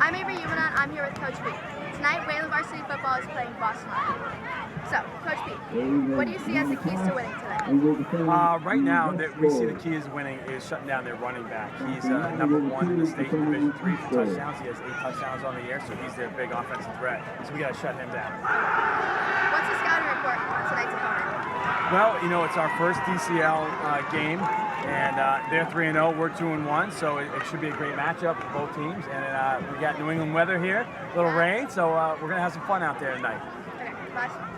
I'm Avery Yumanan. I'm here with Coach Pete. Tonight, Wayland Varsity football is playing Boston Latin. So, Coach Pete, what do you see as the keys to winning today? Right now, we see the key is winning is shutting down their running back. He's number one in the state in Division III for touchdowns. He has 8 touchdowns on the year, so he's their big offensive threat. So we got to shut him down. What's the scouting report on tonight's opponent? Well, you know, it's our first DCL game, and they're 3-0, we're 2-1, so it should be a great matchup for both teams. And we got New England weather here, a little rain, so we're going to have some fun out there tonight. Okay, last one.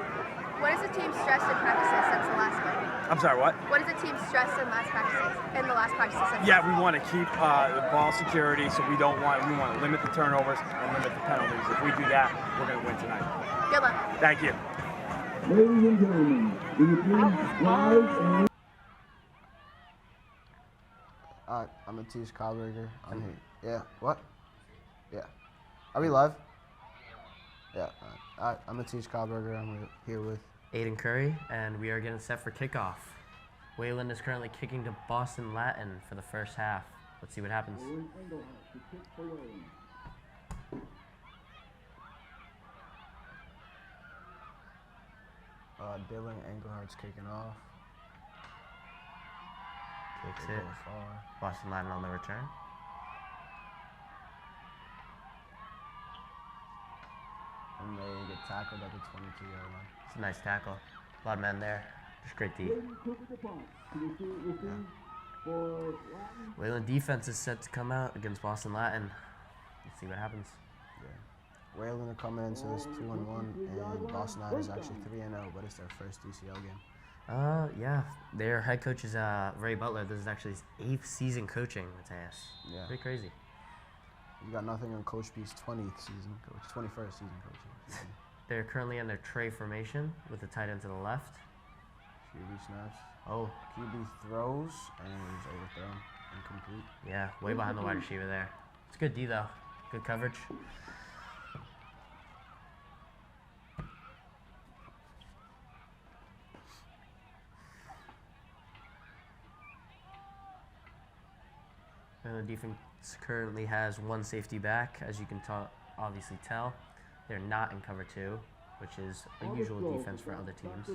What is the team stressed in practices since the last game? I'm sorry, what? What is the team stressed in the last practices since? Yeah, we want to keep the ball security, so we want to limit the turnovers and limit the penalties. If we do that, we're going to win tonight. Good luck. Thank you. Ladies and gentlemen, the live and I'm Matisse Kalberger. I'm here. Yeah. What? Yeah. Are we live? Yeah. I'm Matisse Kalberger. I'm here with Aiden Curry, and we are getting set for kickoff. Wayland is currently kicking to Boston Latin for the first half. Let's see what happens. Dylan Englehart's kicking off. Kicks it. Boston Latin on the return. And they get tackled at the 22-yard line. It's a nice tackle. A lot of men there. Just great deep. Wayland defense is set to come out against Boston Latin. Let's see what happens. Yeah. Wayland are coming into this 2-1, and Boston Latin is actually 3-0, but it's their first DCL game. Yeah. Their head coach is Ray Butler. This is actually his 8th season coaching with AS. Yeah. Pretty crazy. You got nothing on Coach B's 21st season coaching. They're currently under tray formation with the tight end to the left. QB snaps. Oh. QB throws, and it's overthrown. Incomplete. Yeah, way behind the wide receiver there. It's good D, though. Good coverage. And the defense currently has 1 safety back, as you can obviously tell. They're not in cover 2, which is a usual defense for other teams.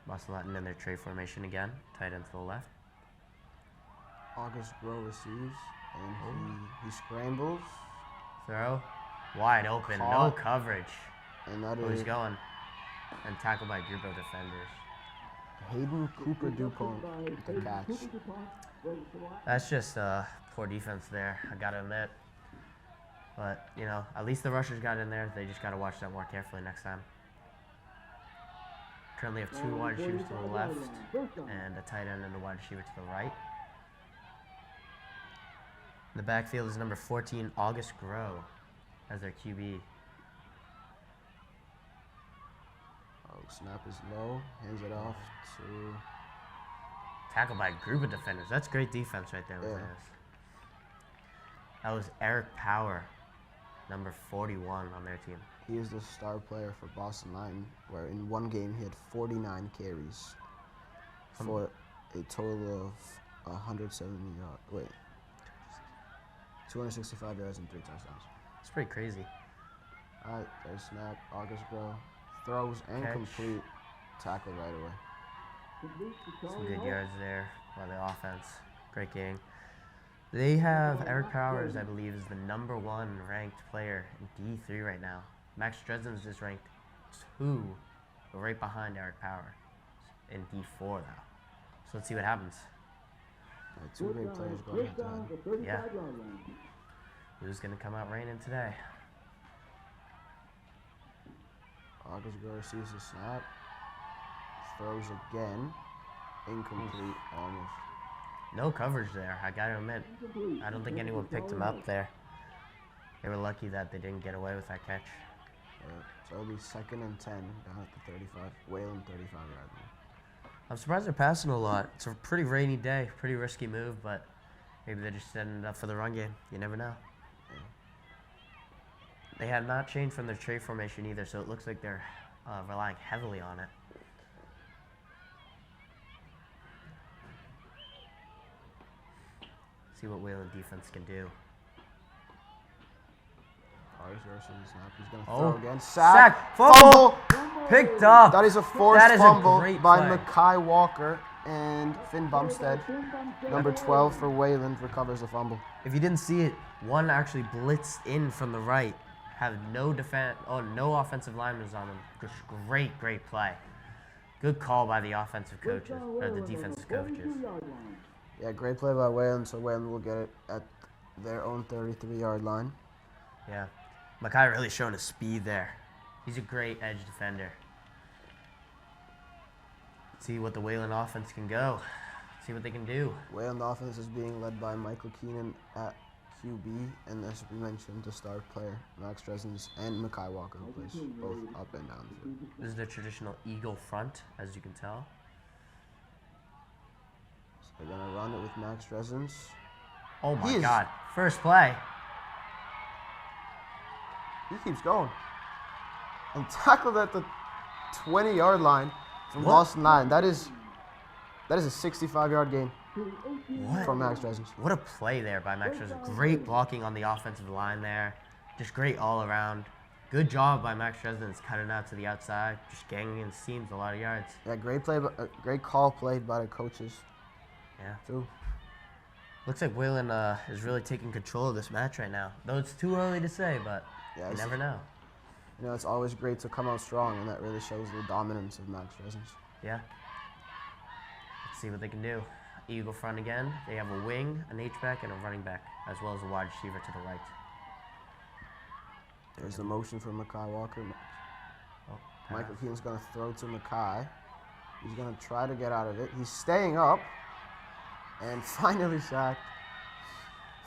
Boston Latin in their tray formation again, tight end to the left. August Grow receives, and he scrambles. Throw, wide open, no coverage. And that He's is going, and tackled by a group of defenders. Hayden Cooper Dupont with the catch. That's just poor defense there, I gotta admit. But, you know, at least the rushers got in there. They just gotta watch that more carefully next time. Currently have 2 wide receivers to the left and a tight end and a wide receiver to the right. In the backfield is number 14, August Grow, as their QB. Snap is low, hands it off to... Tackled by a group of defenders. That's great defense right there. Yeah. That was Eric Power, number 41 on their team. He is the star player for Boston Latin, where in one game he had 49 carries for a total of 265 yards and 3 touchdowns. It's pretty crazy. All right, there's snap. August Grow throws and complete, tackled right away. Some good yards there by the offense. Great game. They have Eric Powers, I believe, is the number 1 ranked player in D3 right now. Max Dresden's just ranked 2, but right behind Eric Power in D4 though. So let's see what happens. 2 great players going head-to-head. Yeah. Who's gonna come out raining today? August Grow receives the snap, throws again, incomplete, almost. No coverage there, I gotta admit. I don't think anyone picked him up there. They were lucky that they didn't get away with that catch. So it'll be 2nd and 10 down at the 35, Wayland 35-yard line. I'm surprised they're passing a lot. It's a pretty rainy day, pretty risky move, but maybe they're just setting it up for the run game. You never know. Yeah. They have not changed from their trade formation either, so it looks like they're relying heavily on it. See See what Wayland defense can do. He's going to Oh, throw again. sack, Fumble. Picked up. That is a forced That is a fumble great by play. Mackay Walker, and Finn Bumstead, number 12 for Wayland, recovers the fumble. If you didn't see it, one actually blitzed in from the right, had no no offensive linemen on him. Just great play. Good call by the offensive coaches, or the defensive coaches. Yeah, great play by Wayland, so Wayland will get it at their own 33-yard line. Yeah, Mackay really showing his speed there. He's a great edge defender. See what the Wayland offense can go. See what they can do. Wayland offense is being led by Michael Keenan at QB, and as we mentioned, the star player, Max Dresens, and Mackay Walker, who plays both up and down the field. This is the traditional eagle front, as you can tell. So they're going to run it with Max Dresens. Oh my God, first play. He keeps going. And tackled at the 20-yard line from What? Boston line. That is a 65-yard gain What? for Max Dresens. What a play there by Max Dresden. Great blocking on the offensive line there. Just great all around. Good job by Max Dresden. It's cutting out to the outside. Just ganging in seams a lot of yards. Yeah, great play, great call played by the coaches. Yeah. Too. Looks like Wayland is really taking control of this match right now. Though it's too early to say, but Yeah, you never know. You know, it's always great to come out strong, and that really shows the dominance of Max Dresens. Yeah. Let's see what they can do. Eagle front again. They have a wing, an H-back, and a running back, as well as a wide receiver to the right. There's the motion for Mackay Walker. Oh, Michael pass. Keenan's going to throw to Mackay. He's going to try to get out of it. He's staying up, and finally sacked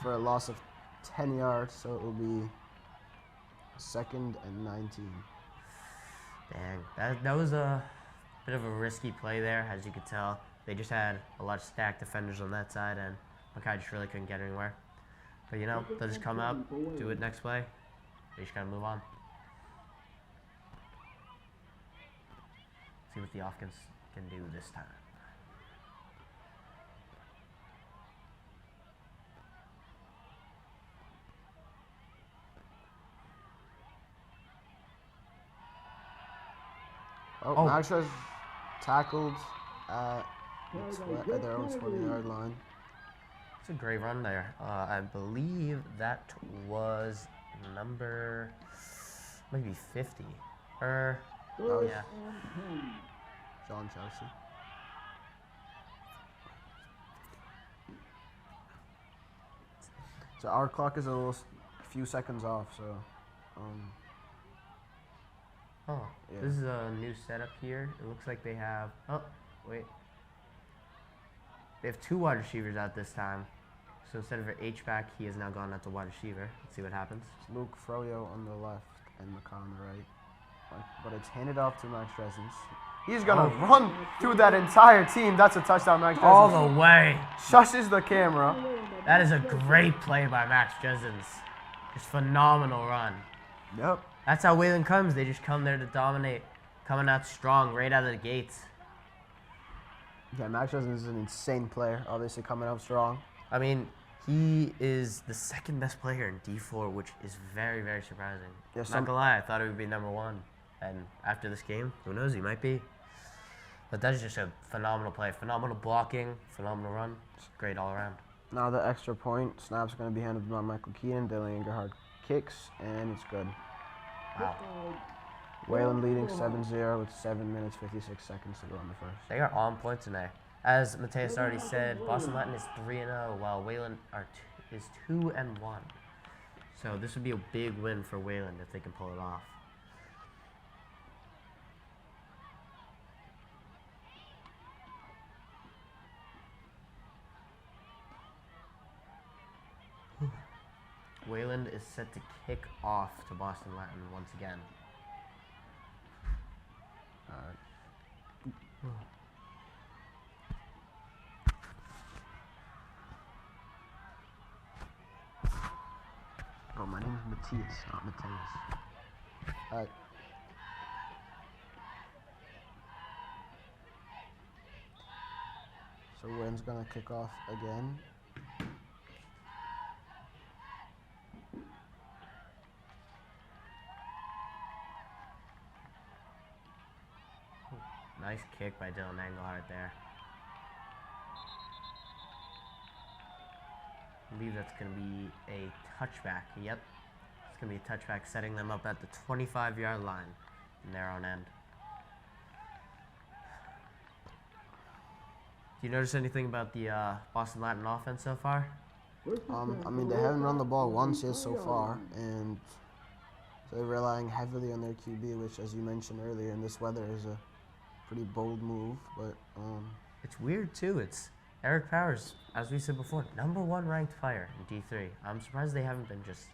for a loss of 10 yards, so it will be 2nd and 19. Dang, that was a bit of a risky play there, as you could tell. They just had a lot of stacked defenders on that side, and Mackay just really couldn't get anywhere. But you know, they'll just come up, do it next play. They just gotta move on. See what the offense can do this time. Oh, Max was tackled at their own 20-yard line. It's a great run there. I believe that was number maybe 50. Oh, Yeah. John Chelsea. So our clock is a few seconds off, so Oh, Yeah. this is a new setup here. It looks like they have. Oh, wait. They have two wide receivers out this time. So instead of an H-back, he has now gone out to wide receiver. Let's see what happens. it's Luke Froyo on the left and Mackay on the right. But it's handed off to Max Dresens. He's going to run through that entire team. That's a touchdown, Max Dresens. All the way. Shushes the camera. That is a great play by Max Dresens. Just phenomenal run. Yep. That's how Wayland comes. They just come there to dominate. Coming out strong right out of the gates. Yeah, Max Dresens is an insane player, obviously coming out strong. I mean, he is the second best player in D4, which is very, very surprising. Yeah, Not gonna lie, I thought it would be number one. And after this game, who knows, he might be. But that is just a phenomenal play. Phenomenal blocking, phenomenal run. Just great all around. Now the extra point snap's going to be handled by Michael Keenan. Dylan Ingerhard kicks, and it's good. Wow. Wayland leading 7-0 with 7 minutes, 56 seconds to go on the first. They are on point tonight. As Mateus already said, Boston Latin is 3-0, while Wayland is 2-1. So this would be a big win for Wayland if they can pull it off. Wayland is set to kick off to Boston Latin once again. Oh, my name is Matthias, not Mateus. So Wayland's gonna kick off again. Nice kick by Dylan Engelhardt there. I believe that's going to be a touchback. Yep. It's going to be a touchback, setting them up at the 25-yard line in their own end. Do you notice anything about the Boston Latin offense so far? I mean, they haven't run the ball once yet so far, and they're relying heavily on their QB, which, as you mentioned earlier, in this weather is a pretty bold move. But it's weird too. It's Eric Powers, as we said before, #1 ranked player in D3. I'm surprised they haven't been just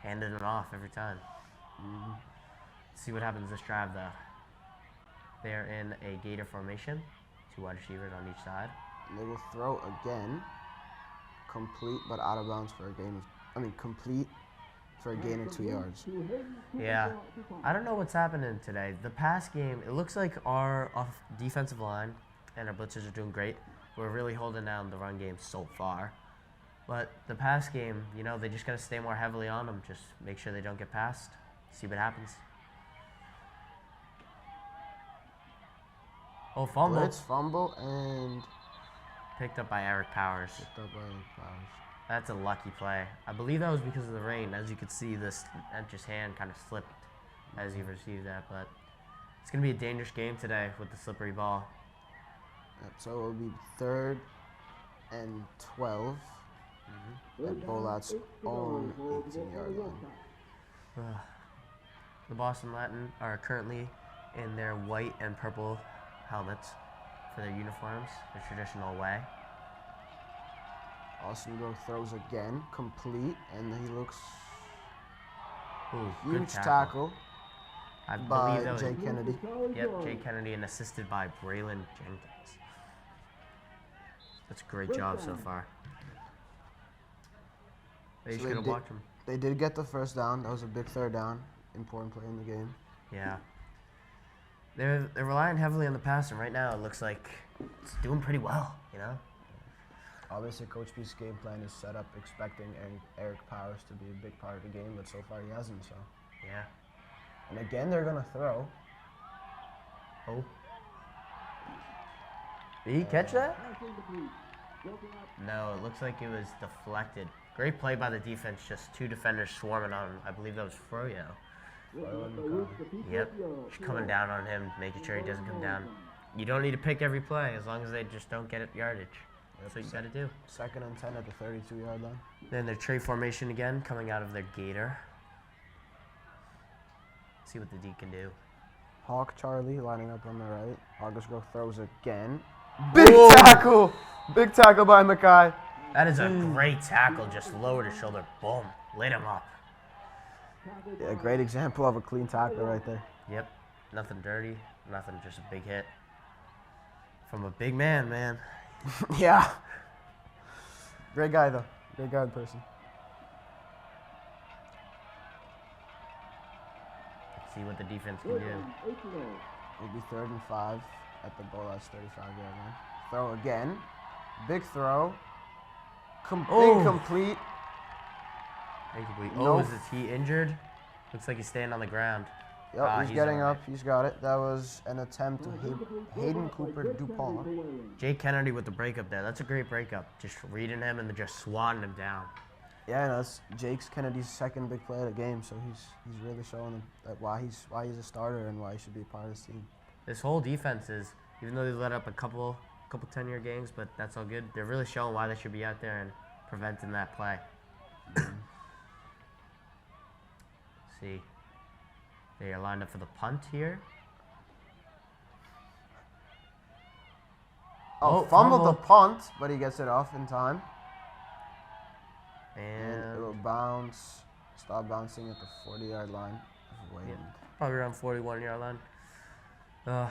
handing it off every time. See what happens this drive though. They're in a gator formation, 2 wide receivers on each side. They will throw again, complete but out of bounds for a gain of, complete for a gain of 2 yards. Yeah, I don't know what's happening today. The pass game, it looks like our defensive line and our blitzers are doing great. We're really holding down the run game so far. But the pass game, you know, they just got to stay more heavily on them. Just make sure they don't get passed. See what happens. Oh, fumble. Blitz, fumble, and Picked up by Eric Powers. picked up by Powers. That's a lucky play. I believe that was because of the rain. As you could see, this just hand kind of slipped as he received that. But it's going to be a dangerous game today with the slippery ball. Yep, so it will be 3rd and 12 at Bolat's own 18-yard line. The Boston Latin are currently in their white and purple helmets for their uniforms, the traditional way. Austin Grove throws again, complete, and he looks Ooh, good huge tackle I by believe that was, Jay Kennedy. Yep, Jay Kennedy, and assisted by Braylon Jenkins. That's a great job so far. They just So gotta watch him. They did get the first down. That was a big 3rd down. Important play in the game. Yeah. They're relying heavily on the pass, and right now it looks like it's doing pretty well, you know? Obviously, Coach P's game plan is set up expecting Eric Powers to be a big part of the game, but so far he hasn't, so. Yeah. And again, they're going to throw. Oh. Did he catch that? No, it looks like it was deflected. Great play by the defense, just 2 defenders swarming on him. I believe that was Froyo. Yep, just coming down on him, making sure he doesn't come down. You don't need to pick every play as long as they just don't get yardage. That's what you got to do. 2nd and 10 at the 32-yard line. Then their trade formation again, coming out of their gator. See what the D can do. Hawk Charlie lining up on the right. August Grove throws again. Big tackle! Big tackle by Mackay. That is a great tackle, just lowered his shoulder, boom, lit him up. Yeah, great example of a clean tackle right there. Yep, nothing dirty, nothing, just a big hit. From a big man. Yeah. Great guy, though. Great guy in person. Let's see what the defense can do. It'll be 3rd and 5 at the Bulldogs 35-yard line. Throw again. Big throw. Incomplete. Incomplete. Nope. Is he injured? Looks like he's staying on the ground. Yep, he's getting up. He's got it. That was an attempt to Hayden Cooper Dupont. Jay Kennedy with the breakup there. That's a great breakup. Just reading him and then just swatting him down. Yeah, and that's Jake's Kennedy's 2nd big play of the game, so he's really showing them that why he's a starter and why he should be a part of this team. This whole defense is, even though they let up a couple 10-year games, but that's all good. They're really showing why they should be out there and preventing that play. See, they are lined up for the punt here. Oh, fumbled the punt, but he gets it off in time. And it will bounce, stop bouncing at the 40-yard line. Yeah, probably around 41-yard line.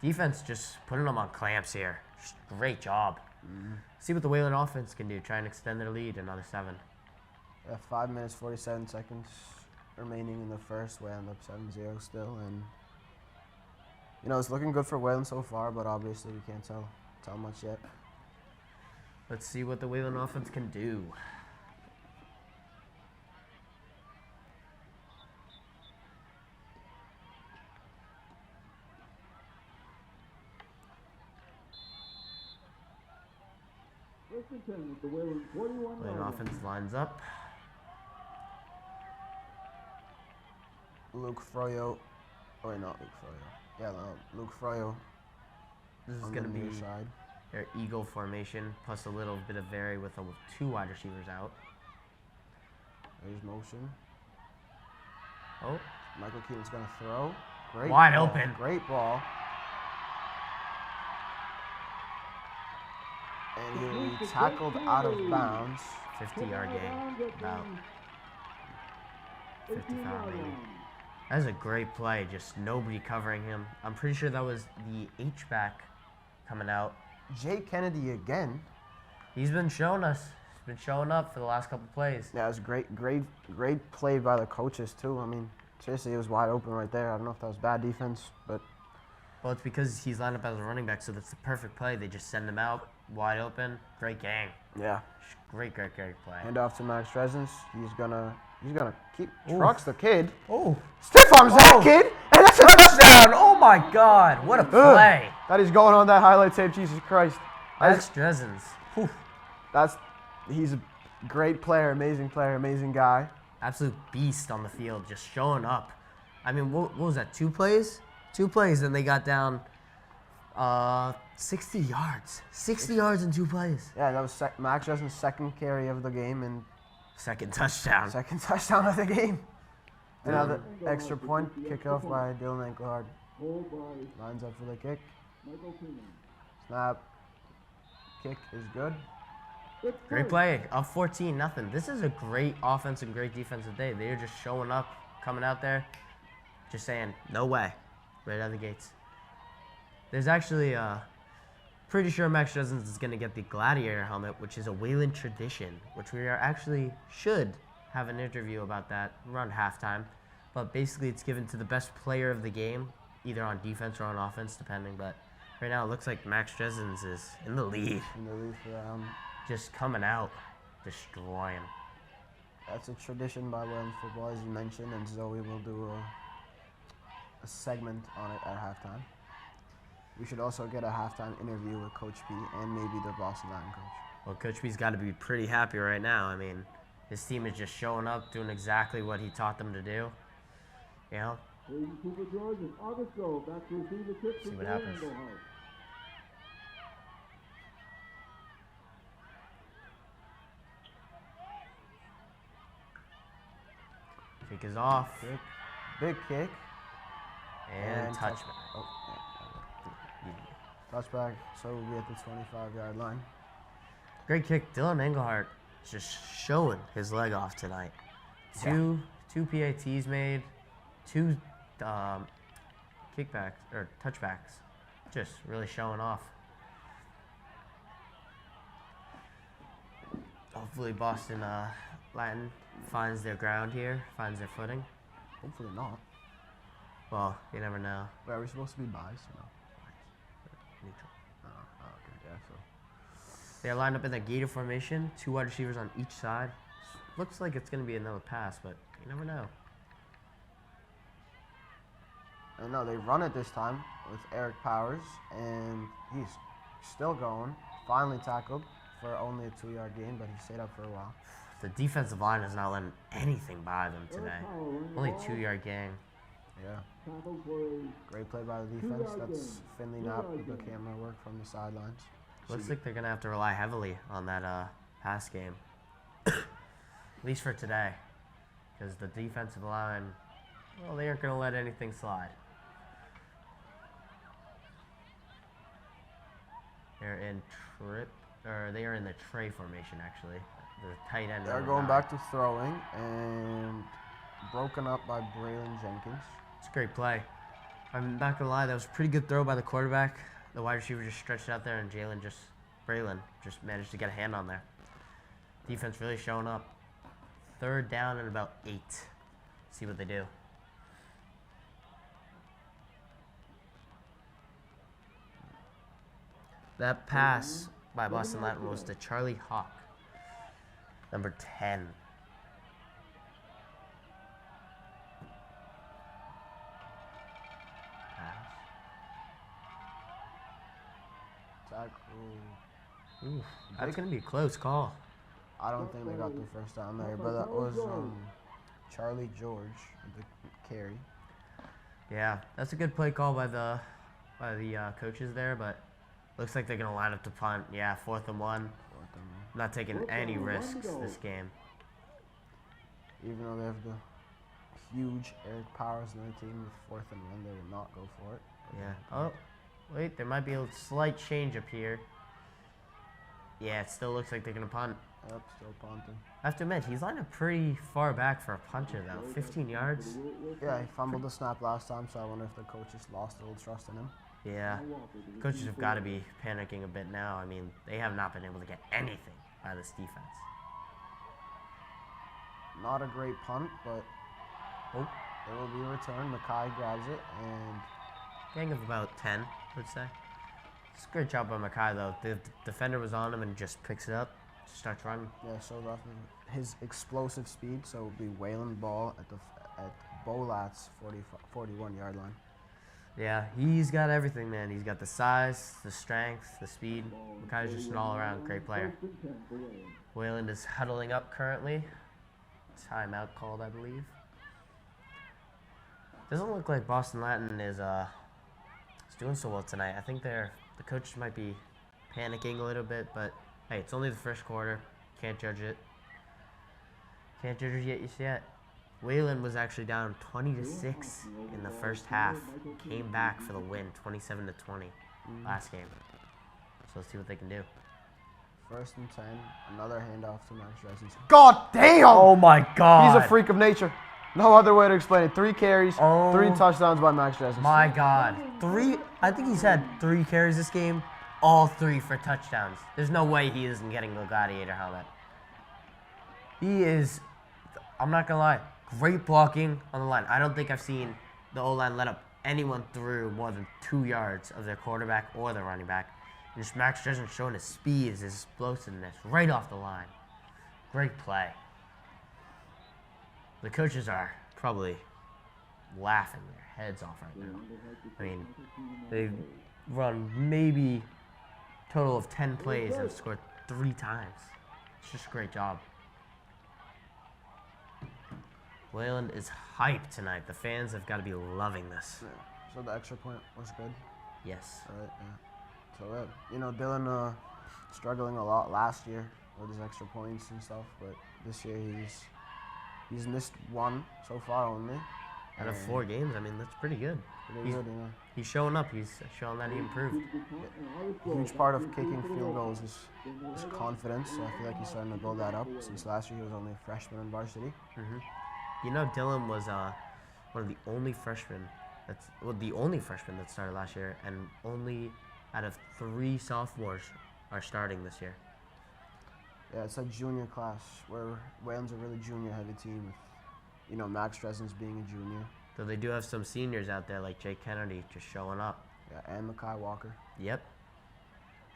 Defense just putting them on clamps here. Just great job. See what the Wayland offense can do. Try and extend their lead another 7. Yeah, 5 minutes, 47 seconds remaining in the first. Wayland up 7-0 still. And, you know, it's looking good for Wayland so far, but obviously we can't tell much yet. Let's see what the Wayland offense can do. First and 10 with the Whalen 41 Wayland yard offense line. lines up. Luke Froyo. Oh, wait, not Luke Froyo. Yeah, no, Luke Froyo This is on going the to near be side. their eagle formation, plus a little bit of vary with 2 wide receivers out. There's motion. Oh, Michael Keaton's going to throw. Great Wide ball. open. Great ball. And he'll be tackled out of bounds. 50-yard gain. About 55 18 yard maybe. line. That was a great play, just nobody covering him. I'm pretty sure that was the H-back coming out. Jay Kennedy again. He's been showing us. He's been showing up for the last couple plays. Yeah, it was great play by the coaches too. I mean, seriously, it was wide open right there. I don't know if that was bad defense, but Well, it's because he's lined up as a running back, so that's the perfect play. They just send him out, wide open. Great game. yeah. Great play. Hand off to Max Dresens. He's gonna keep trucks the kid. Oh, Stiff arms that kid, and that's a touchdown! Oh my God, what a play! That is going on that highlight tape. Jesus Christ. Max Dresens. Whew. He's a great player, amazing guy. Absolute beast on the field, just showing up. I mean, what was that, 2 plays? 2 plays, and they got down 60 yards. 60 yards in 2 plays. Yeah, that was Max Dresens' second carry of the game and Second touchdown. second touchdown of the game. Another extra point, kickoff by Dylan Enkelhard. Hold by Lines up for the kick. Michael Keenan. Snap. Kick is good. Great play. Up 14-0. This is a great offense and great defensive day. They're just showing up, coming out there, just saying, no way, right out of the gates. There's actually, pretty sure Max Dresens is going to get the Gladiator helmet, which is a Wayland tradition, which we are actually should have an interview about that around halftime. But basically, it's given to the best player of the game, either on defense or on offense, depending. But right now, it looks like Max Dresens is in the lead. In the lead for that. Just coming out, destroying. That's a tradition by Wayland football, as you mentioned, and Zoe will do a segment on it at halftime. We should also get a halftime interview with Coach P and maybe the Boston Latin coach. Well, Coach B's got to be pretty happy right now. I mean, his team is just showing up, doing exactly what he taught them to do. You know? Hayden Cooper George and Augusto back to receive the kick See from what happens. Engelhard. Kick is off. Kick. Big kick. And touchback. Oh, yeah. Touchback, so we'll be at the 25-yard line. Great kick. Dylan Engelhart is just showing his leg off tonight. Two PATs made, 2 kickbacks or touchbacks. Just really showing off. Hopefully Boston Latin finds their ground here, finds their footing. Hopefully not. Well, you never know. Wait, are we supposed to be biased or no? Neutral. Oh, okay, yeah, so. They're lined up in the Gator formation, 2 wide receivers on each side. Looks like it's going to be another pass, but you never know. And no, they run it this time with Eric Powers, and he's still going. Finally tackled for only a 2-yard gain, but he stayed up for a while. The defensive line is not letting anything by them today. Only 2-yard gain. Yeah. Tackle for a Great play by the defense. That's Finley Knapp with the camera work from the sidelines. Looks like they're going to have to rely heavily on that pass game. At least for today. Because the defensive line, well, they aren't going to let anything slide. They're in they are in the tray formation, actually. The tight end. They're going back to throwing, and broken up by Braylon Jenkins. It's a great play. I'm not going to lie, that was a pretty good throw by the quarterback. The wide receiver just stretched out there, and Braylon just managed to get a hand on there. Defense really showing up. 3rd down and about 8. See what they do. That pass by Boston Latin was to Charlie Hawk, number 10. Tackle. Ooh, that's going to be a close call. I don't think they got the first down there, but that was Charlie George, the carry. Yeah, that's a good play call by the coaches there, but looks like they're going to line up to punt. Yeah, 4th and 1. Not taking any risks this game. Even though they have the huge Eric Powers on their team with 4th and 1, they will not go for it. Yeah. Oh, wait, there might be a slight change up here. Yeah, it still looks like they're going to punt. Yep, still punting. I have to admit, he's lined up pretty far back for a puncher, though. 15 yards. Yeah, he fumbled the snap last time, so I wonder if the coaches lost a little trust in him. Yeah. Coaches have got to be panicking a bit now. I mean, they have not been able to get anything out of this defense. Not a great punt, but Oh, it will be a return. Mackay grabs it, and gang of about 10, I would say. It's a great job by Mackay, though. The defender was on him and just picks it up, just starts running. yeah, shows off his explosive speed. So it will be Wayland ball at Bolat's 41-yard line. Yeah, he's got everything, man. He's got the size, the strength, the speed. Mackay's just an all-around great player. Wayland is huddling up currently. Timeout called, I believe. Doesn't look like Boston Latin is doing so well tonight. I think the coaches might be panicking a little bit, but hey, it's only the first quarter. Can't judge it. Can't judge it yet. Wayland was actually down 20-6 in the first half. Came back for the win, 27-20 last game. So let's see what they can do. 1st and 10. Another handoff to Max Dressens. God damn! Oh my God! He's a freak of nature. No other way to explain it. 3 carries, 3 touchdowns by Max Dressens. My God. I think he's had 3 carries this game, all 3 for touchdowns. There's no way he isn't getting the gladiator helmet. He is, I'm not going to lie, great blocking on the line. I don't think I've seen the O-line let up anyone through more than 2 yards of their quarterback or their running back. And just Max Dressens showing his speed, his explosiveness right off the line. Great play. The coaches are probably laughing their heads off right now. I mean, they've run maybe a total of 10 plays and scored 3 times. It's just a great job. Wayland is hyped tonight. The fans have got to be loving this. Yeah. So the extra point was good. Yes. Right, yeah. So, Dylan struggling a lot last year with his extra points and stuff, but this year he's missed 1 so far only. Out of 4 games, I mean, that's pretty good. Pretty good, yeah. He's showing up. He's showing that he improved. A huge part of kicking field goals is confidence, so I feel like he's starting to build that up. Since last year he was only a freshman in varsity. You know, Dylan was one of the only freshmen the only freshman that started last year, and only out of 3 sophomores are starting this year. Yeah, it's a junior class where Wayland's a really junior-heavy team with, Max Dressens being a junior. Though they do have some seniors out there like Jake Kennedy just showing up. Yeah, and Mackay Walker. Yep.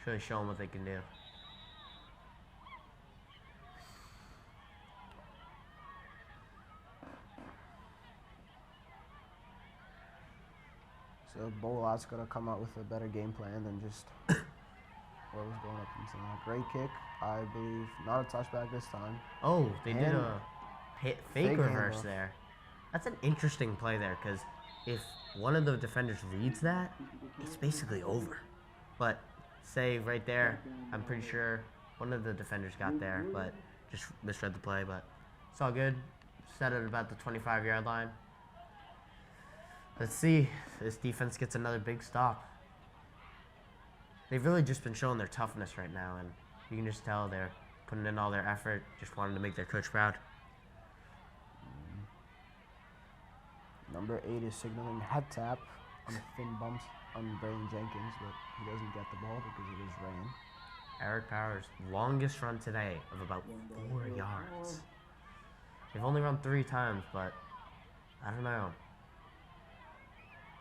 Really showing what they can do. So Bolat's gonna come out with a better game plan than just what was going up until now. Great kick, I believe. Not a touchback this time. Oh, they did a fake reverse handoff. there. That's an interesting play there, because if one of the defenders reads that, it's basically over. But say right there, I'm pretty sure one of the defenders got there, but just misread the play. But it's all good. Set it about the 25-yard line. Let's see if this defense gets another big stop. They've really just been showing their toughness right now, and you can just tell they're putting in all their effort, just wanting to make their coach proud. Number 8 is signaling head tap on thin bumps on Braylon Jenkins, but he doesn't get the ball because it is rain. Eric Powers' longest run today of about 4 yards. They've only run 3 times, but I don't know.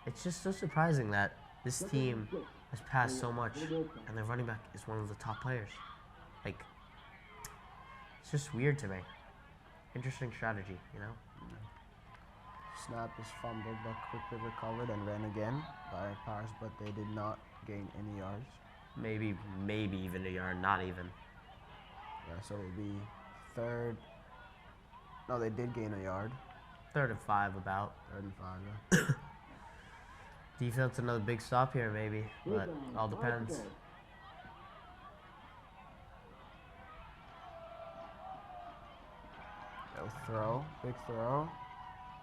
It's just so surprising that this team has passed so much, and their running back is one of the top players. Like, it's just weird to me. Interesting strategy, you know? Snap is fumbled but quickly recovered and ran again by Powers, but they did not gain any yards. maybe even a yard, not even. Yeah, so it'll be third. No, they did gain a yard. 3rd and 5 about. 3rd and 5, yeah. Defense, another big stop here maybe, but all depends. They'll throw. Big throw.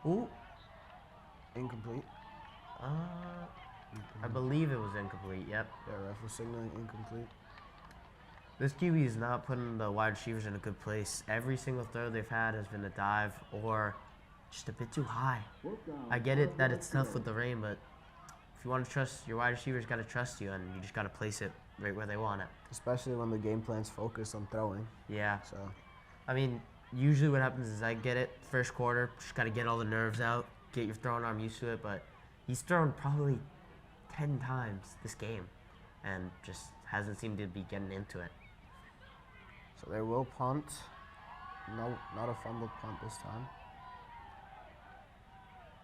Ooh. Incomplete. I believe it was incomplete, yep. Yeah, ref was signaling incomplete. This QB is not putting the wide receivers in a good place. Every single throw they've had has been a dive or just a bit too high. I get it that it's tough with the rain, but if you want to trust your wide receivers, got to trust you, and you just got to place it right where they want it. Especially when the game plan's focused on throwing. Yeah. So, I mean, usually what happens is I get it first quarter, just got to get all the nerves out, get your throwing arm used to it, but he's thrown probably 10 times this game and just hasn't seemed to be getting into it. so they will punt. No, not a fumbled punt this time.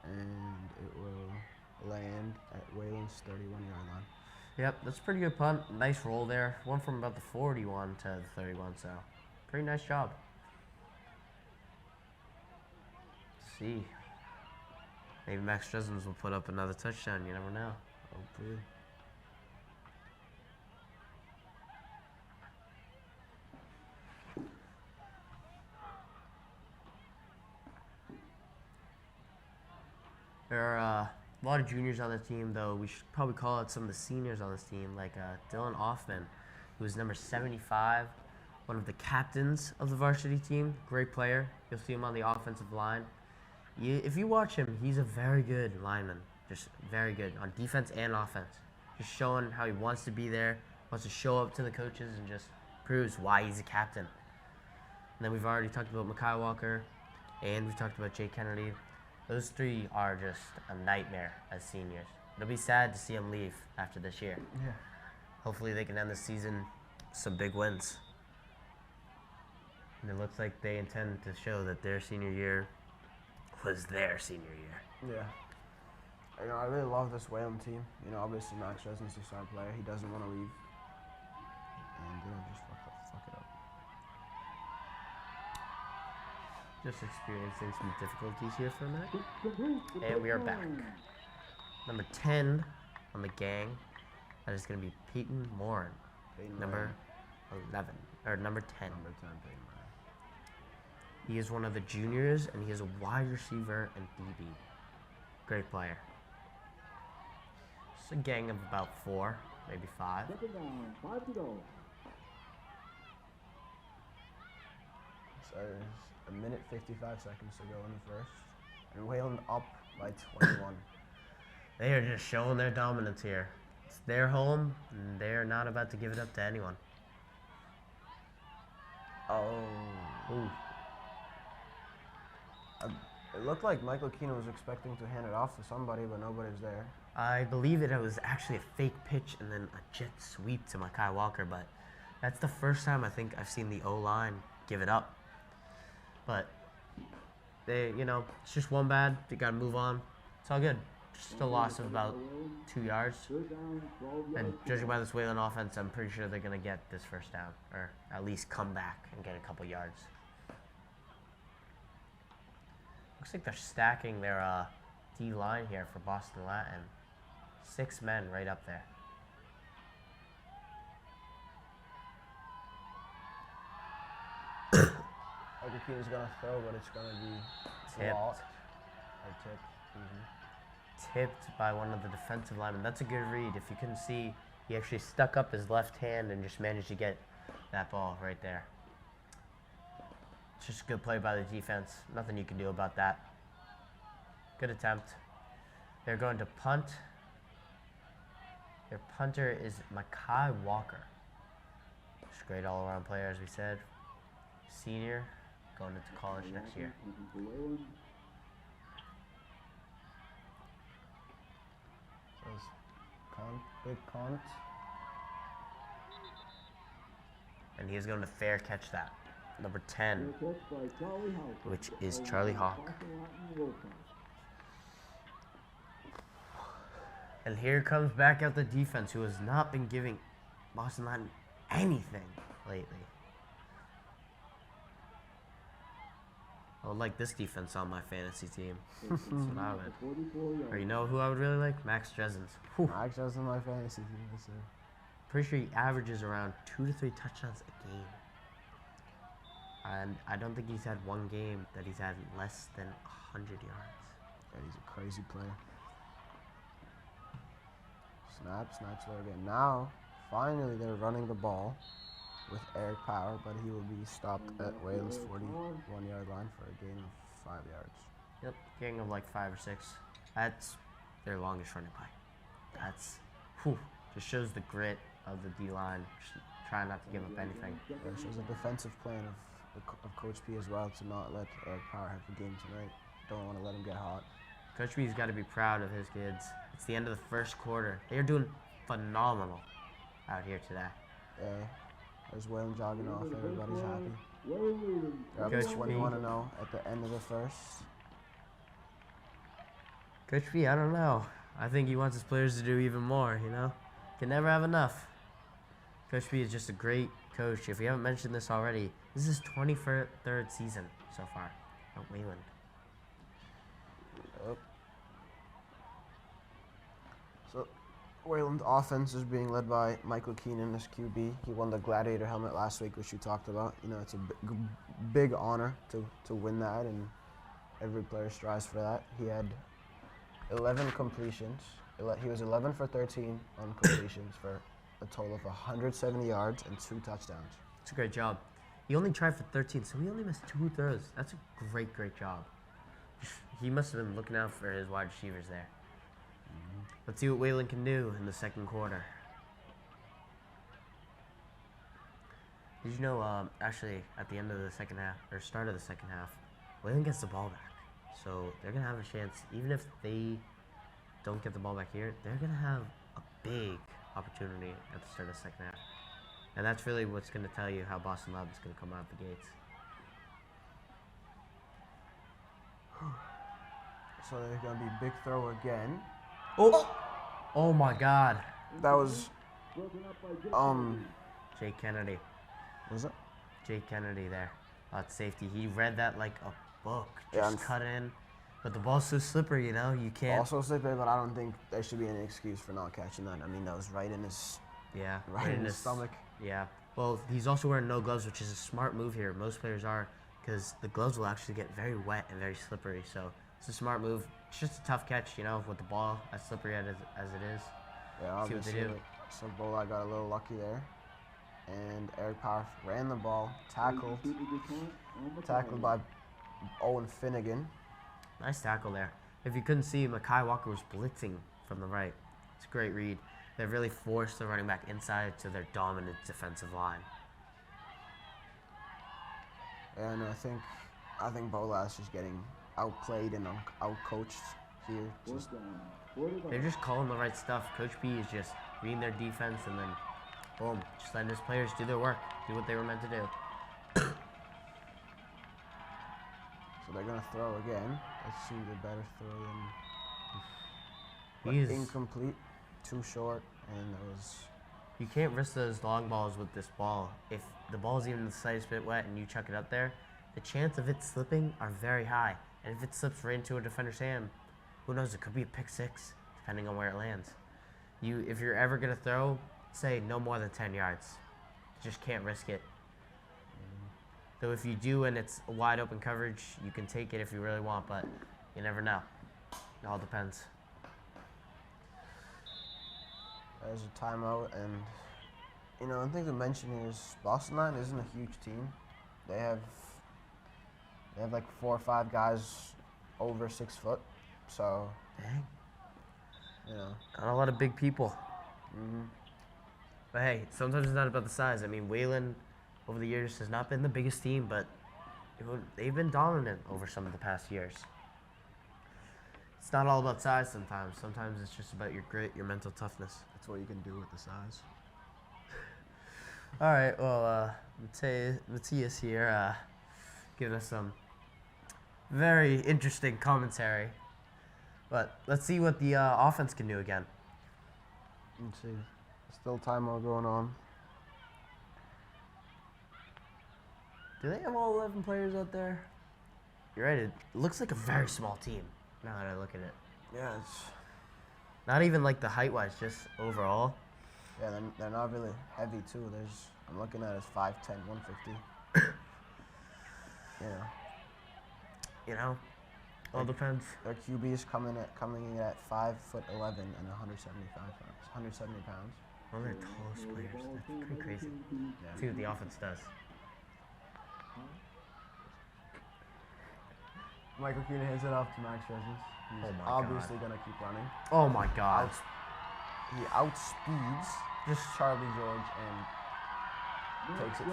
And it will land at Wayland's 31-yard line. Yep, that's a pretty good punt. Nice roll there. One from about the 41 to the 31, so pretty nice job. Let's see. Maybe Max Dresden will put up another touchdown. You never know. Hopefully. There are a lot of juniors on the team, though. We should probably call out some of the seniors on this team, like Dylan Offman, who is number 75, one of the captains of the varsity team. Great player. You'll see him on the offensive line. If you watch him, he's a very good lineman. Just very good on defense and offense. Just showing how he wants to be there, wants to show up to the coaches, and just proves why he's a captain. And then we've already talked about Mekhi Walker, and we've talked about Jake Kennedy. Those 3 are just a nightmare as seniors. It'll be sad to see them leave after this year. Yeah. Hopefully they can end the season with some big wins. And it looks like they intend to show that their senior year was their senior year. Yeah. I really love this Wayland team. Obviously Max Dresden's the star player. He doesn't want to leave. And they don't just fuck it up. Just experiencing some difficulties here for a minute. And we are back. Number 10 on the gang. That is going to be Peyton Morin. Number 11. Or number 10. Number 10, Peyton Morin. He is one of the juniors, and he is a wide receiver and DB. Great player. It's a gang of about 4, maybe 5. Second down, 5 to go. So there's a minute 55 seconds to go in the first. And Wayland up by 21. They are just showing their dominance here. It's their home, and they're not about to give it up to anyone. Oh. Ooh. It looked like Michael Keenan was expecting to hand it off to somebody, but nobody's there. I believe it was actually a fake pitch and then a jet sweep to Mekhi Walker, but that's the first time I think I've seen the O-line give it up. But they, it's just one bad. They got to move on. It's all good. Just a loss of about 2 yards. And judging by this Wayland offense, I'm pretty sure they're going to get this first down, or at least come back and get a couple yards. Looks like they're stacking their D-line here for Boston Latin. 6 men right up there. Michael Keenan's going to throw, but it's going to be Tipped. Or tipped. Tipped by one of the defensive linemen. That's a good read. If you couldn't see, he actually stuck up his left hand and just managed to get that ball right there. It's just a good play by the defense. Nothing you can do about that. Good attempt. They're going to punt. Their punter is Mekhi Walker. Just a great all-around player, as we said. Senior, going into college next year. So it's big punt. And he is going to fair catch that. Number 10, which is Charlie Hawk. And here comes back out the defense, who has not been giving Boston not anything lately. I would like this defense on my fantasy team. That's what I would. Or you know who I would really like? Max Dresden's. Max Dresden, my fantasy team, yes, sir. Pretty sure he averages around 2 to 3 touchdowns a game. And I don't think he's had one game that he's had less than 100 yards. Yeah, he's a crazy player. Snap there again. Now, finally, they're running the ball with Eric Power, but he will be stopped at Wales' 41-yard line for a gain of 5 yards. Yep, gain of like 5 or 6. That's their longest running play. That's, just shows the grit of the D-line, trying not to give up anything. Yeah, it shows a defensive plan of Coach P as well to not let Eric Power have the game tonight. Don't want to let him get hot. Coach P's got to be proud of his kids. It's the end of the first quarter. They are doing phenomenal out here today. Yeah, there's Whalen jogging off. Everybody's happy. They're up 21-0 at the end of the first. Coach P, I don't know. I think he wants his players to do even more, Can never have enough. Coach P is just a great coach. If we haven't mentioned this already, this is his 23rd season so far at Wayland. Yep. So, Wayland offense is being led by Michael Keenan as QB. He won the Gladiator helmet last week, which you talked about. It's a big honor to win that, and every player strives for that. He had 11 completions. He was 11 for 13 on completions for a total of 170 yards and 2 touchdowns. It's a great job. He only tried for 13, so he only missed 2 throws. That's a great job. He must have been looking out for his wide receivers there. Let's see what Wayland can do in the second quarter. Did you know, actually, at the end of the second half, or start of the second half, Wayland gets the ball back. So they're going to have a chance, even if they don't get the ball back here, they're going to have a big opportunity at the start of the second half. And that's really what's going to tell you how Boston Lab is going to come out the gates. So there's going to be big throw again. Oh my God. That was, Jake Kennedy. was it? Jake Kennedy there at safety. He read that like a book. Yeah, Just cut in. But the ball's so slippery, you can't. Also slippery, but I don't think there should be any excuse for not catching that. I mean, that was right in his stomach. Yeah. Well, he's also wearing no gloves, which is a smart move here. Most players are, because the gloves will actually get very wet and very slippery. So it's a smart move. It's just a tough catch, with the ball as slippery as it is. Yeah, see what they do. So Bola got a little lucky there. And Eric Power ran the ball, tackled by Owen Finnegan. Nice tackle there. If you couldn't see, Mekhi Walker was blitzing from the right. It's a great read. They really forced the running back inside to their dominant defensive line. And I think Bola is just getting outplayed and outcoached here. They're just calling the right stuff. Coach B is just reading their defense and then, boom, just letting his players do their work, do what they were meant to do. So they're going to throw again. Let's see the better throw than incomplete, too short, and it was... You can't risk those long balls with this ball. If the ball's even the slightest bit wet and you chuck it up there, the chance of it slipping are very high. And if it slips right into a defender's hand, who knows, it could be a pick 6, depending on where it lands. If you're ever going to throw, say no more than 10 yards. You just can't risk it. So if you do and it's a wide open coverage, you can take it if you really want, but you never know. It all depends. There's a timeout, and one thing to mention here is Boston Line isn't a huge team. They have like 4 or 5 guys over 6 foot, so Dang. Not a lot of big people. But hey, sometimes it's not about the size. I mean, Wayland over the years has not been the biggest team, but they've been dominant over some of the past years. It's not all about size sometimes. Sometimes it's just about your grit, your mental toughness. that's what you can do with the size. All right, well, Matthias here giving us some very interesting commentary. But let's see what the offense can do again. Let's see. Still timeout going on. Do they have all 11 players out there? You're right. It looks like a very small team now that I look at it. Yeah, it's Not even like the height-wise, just overall. yeah. They're not really heavy too. I'm looking at it as 5'10", 150. Yeah. You know, all depends. Their QB's coming in at 5'11" and 175 pounds. 170 pounds. One of their tallest players. That's pretty crazy. See what the offense does. Michael Keaton hands it off to Max Resins. He's Oh my obviously gonna keep running. Oh my God. He outspeeds just Charlie George and takes it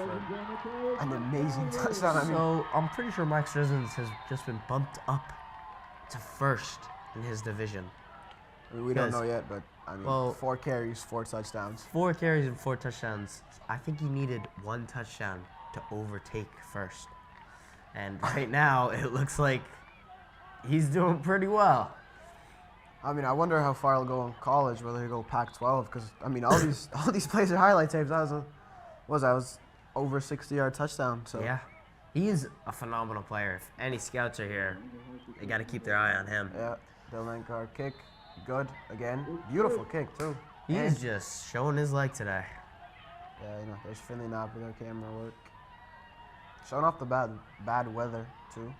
for an amazing touchdown. I mean, So I'm pretty sure Max Resins has just been bumped up to first in his division. we don't because- know yet, but I mean, well- 4 carries, 4 touchdowns. 4 carries and 4 touchdowns. I think he needed 1 touchdown to overtake first. And right now, it looks like he's doing pretty well. I mean, I wonder how far he'll go in college, whether he'll go Pac-12, because I mean, all these plays are highlight tapes. That was over 60-yard touchdown. So Yeah. He's a phenomenal player. If any scouts are here, they got to keep their eye on him. yeah, Dylan Carr kick, good again, beautiful kick too. He And- is just showing his leg today. Yeah, there's Finley Knapp with our camera work. Showing off the bad weather too.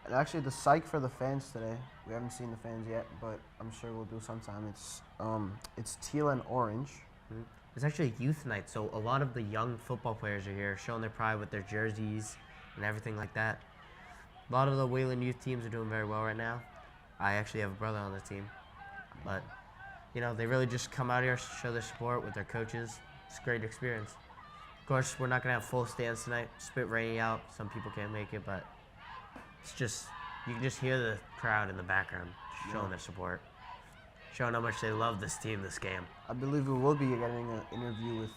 And actually, the psych for the fans today. We haven't seen the fans yet, but I'm sure we'll do sometime. It's teal and orange. It's actually a youth night, so a lot of the young football players are here, showing their pride with their jerseys and everything like that. A lot of the Wayland youth teams are doing very well right now. I actually have a brother on the team, but you know, they really just come out here, show their support with their coaches. It's a great experience. Of course, we're not gonna have full stands tonight. It's a bit rainy out. Some people can't make it, but it's just, you can just hear the crowd in the background showing their support, showing how much they love this team, this game. I believe we will be getting an interview with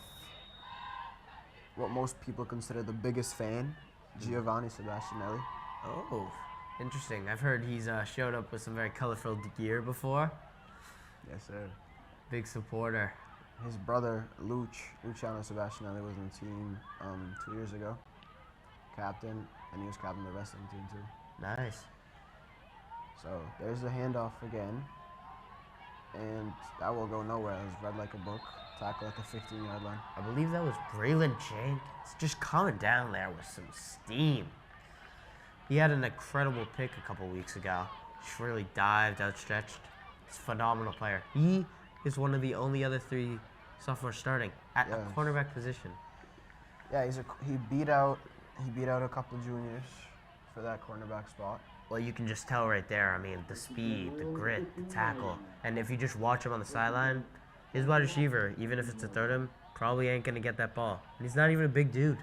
what most people consider the biggest fan, Giovanni Sebastianelli. Oh, interesting. I've heard he's showed up with some very colorful gear before. Yes, sir. Big supporter. His brother, Luciano Sebastianelli, was in the team 2 years ago. Captain, and he was captain of the wrestling team too. Nice. So there's the handoff again. And that will go nowhere. It was read like a book. Tackle at the 15-yard line. I believe that was Braylon Jenkins. Just coming down there with some steam. He had an incredible pick a couple weeks ago. Just really dived, outstretched. He's a phenomenal player. He is one of the only other 3 sophomores starting at Yes. a cornerback position. Yeah, he beat out a couple juniors for that cornerback spot. Well, you can just tell right there. I mean, the speed, the grit, the tackle. And if you just watch him on the sideline, his wide receiver, even if it's a third him, probably ain't going to get that ball. And he's not even a big dude.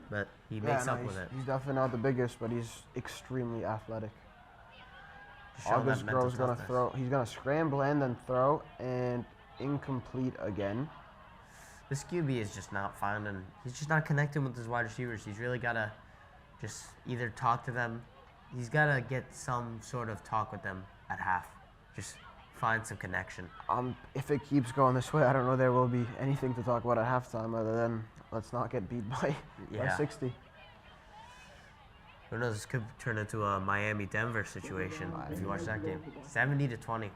But he makes up with it. He's definitely not the biggest, but he's extremely athletic. Just showing that August mental Grove's gonna toughness. throw. He's gonna scramble and then throw, and incomplete again. This QB is just not finding, he's just not connecting with his wide receivers. He's really got to just either talk to them. He's got to get some sort of talk with them at half. Just find some connection. If it keeps going this way, I don't know there will be anything to talk about at halftime other than let's not get beat by Yeah. 60. Who knows, this could turn into a Miami-Denver situation if you watch that game. 70-20.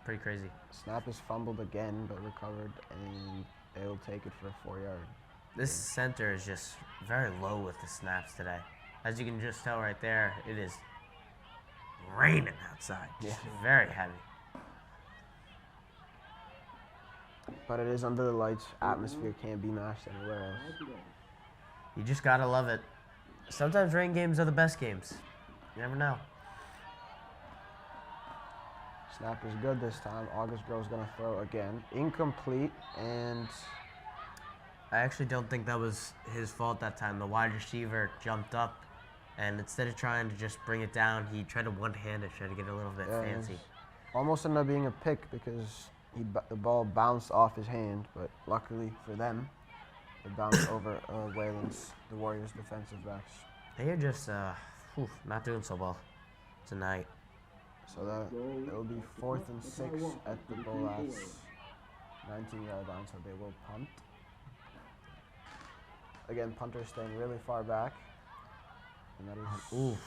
Pretty crazy. Snap is fumbled again, but recovered, and they'll take it for a 4-yard. This center is just very low with the snaps today. As you can just tell right there, it is raining outside. Just very heavy. But it is under the lights. Atmosphere can't be matched anywhere else. You just gotta love it. Sometimes rain games are the best games. You never know. Snap is good this time. August Grove's gonna throw again. Incomplete, and I actually don't think that was his fault that time. The wide receiver jumped up, and instead of trying to just bring it down, he tried to one-hand it, tried to get a little bit yeah, fancy. it almost ended up being a pick because the ball bounced off his hand, but luckily for them, it bounced over Wayland's, the Warriors' defensive backs. They are just not doing so well tonight. So that it will be 4th and 6 at the Bolat's 19-yard line, so they will punt. Again, punter staying really far back. And that is... Ooh.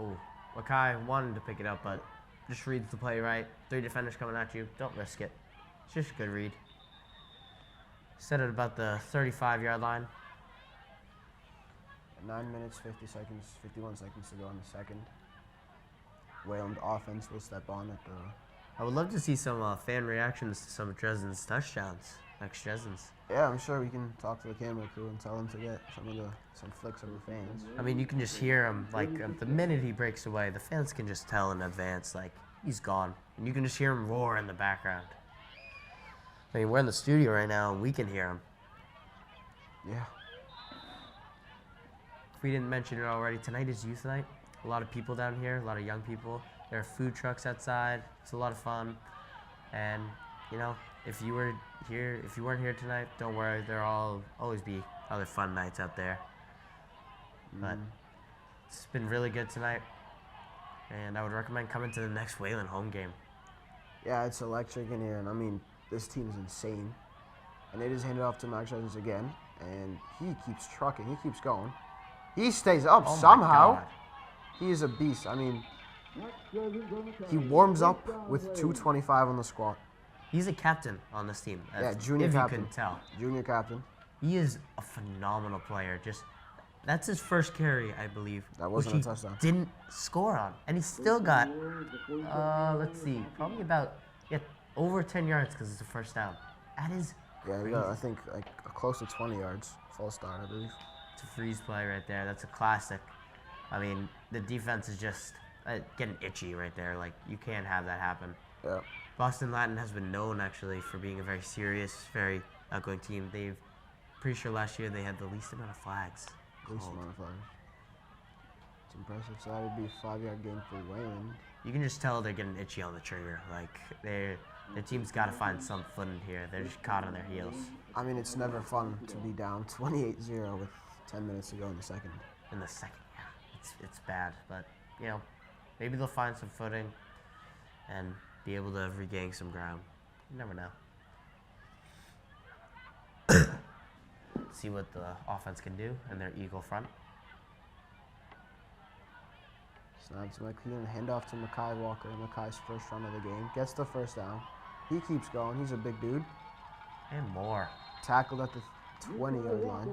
Ooh. Mackay wanted to pick it up, but just reads the play right. 3 defenders coming at you. Don't risk it. It's just a good read. Set at about the 35-yard line. 9 minutes, 51 seconds to go in the second. Wayland offense will step on at the... I would love to see some fan reactions to some of Dresden's touchdowns. Max Dresden's. Yeah, I'm sure we can talk to the camera crew and tell them to get some flicks of the fans. I mean, you can just hear him, like, the minute he breaks away, the fans can just tell in advance, like, he's gone. And you can just hear him roar in the background. I mean, we're in the studio right now, and we can hear him. Yeah. If we didn't mention it already, tonight is youth night. A lot of people down here, a lot of young people. There are food trucks outside. It's a lot of fun. And, you know, if you weren't here tonight, don't worry. There'll always be other fun nights out there. But it's been really good tonight. And I would recommend coming to the next Wayland home game. Yeah, it's electric in here, and I mean, this team is insane. And they just hand it off to Max Evans again, and he keeps trucking. He keeps going. He stays up Oh my somehow. God. He is a beast. I mean, he warms up with 225 on the squat. He's a captain on this team. Yeah, junior if captain. you couldn't tell. Junior captain. He is a phenomenal player. That's his first carry, I believe. That wasn't which a touchdown. He didn't score on, and he still got, let's see, probably about over 10 yards because it's a first down. That is Yeah, he crazy. got, I think, like close to 20 yards. False start, I believe. It's a freeze play right there. That's a classic. I mean, the defense is just getting itchy right there. Like, you can't have that happen. Yeah. Boston Latin has been known, actually, for being a very serious, very outgoing team. Pretty sure last year they had the least amount of flags. Least called. amount of flags. It's impressive. So that would be a 5-yard gain for Wayland. You can just tell they're getting itchy on the trigger. Like, their team's got to find some footing here. They're just caught on their heels. I mean, it's never fun to be down 28-0 with 10 minutes to go in the second. In the second, yeah. It's bad, but, you know, maybe they'll find some footing and be able to regain some ground. You never know. See what the offense can do in their eagle front. Snap to McLean, handoff to Mackay Walker. Mackay's first run of the game. Gets the first down. He keeps going. He's a big dude. And more. Tackled at the 20-yard line.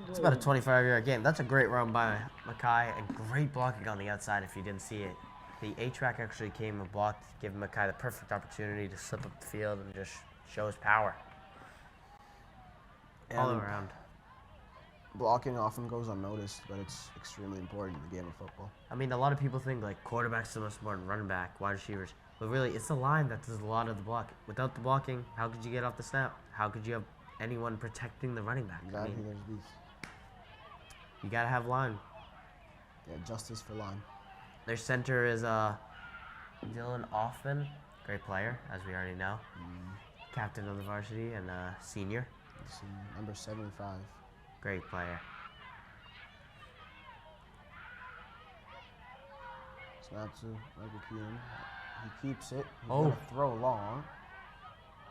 It's about a 25-yard game. That's a great run by Mackay and great blocking on the outside if you didn't see it. The A-track actually came and blocked, giving Mackay the perfect opportunity to slip up the field and just show his power. All And around. blocking often goes unnoticed, but it's extremely important in the game of football. I mean, a lot of people think like quarterback's the most important, running back, wide receivers. But really, it's the line that does a lot of the block. Without the blocking, how could you get off the snap? How could you have anyone protecting the running back? Exactly, I mean, there's these. you got to have line. Yeah, justice for line. Their center is Dylan Offman, great player, as we already know. Captain of the varsity and senior. It's number 75. Great player. Snap to Michael Keenan. He keeps it. He's Oh. gonna throw long.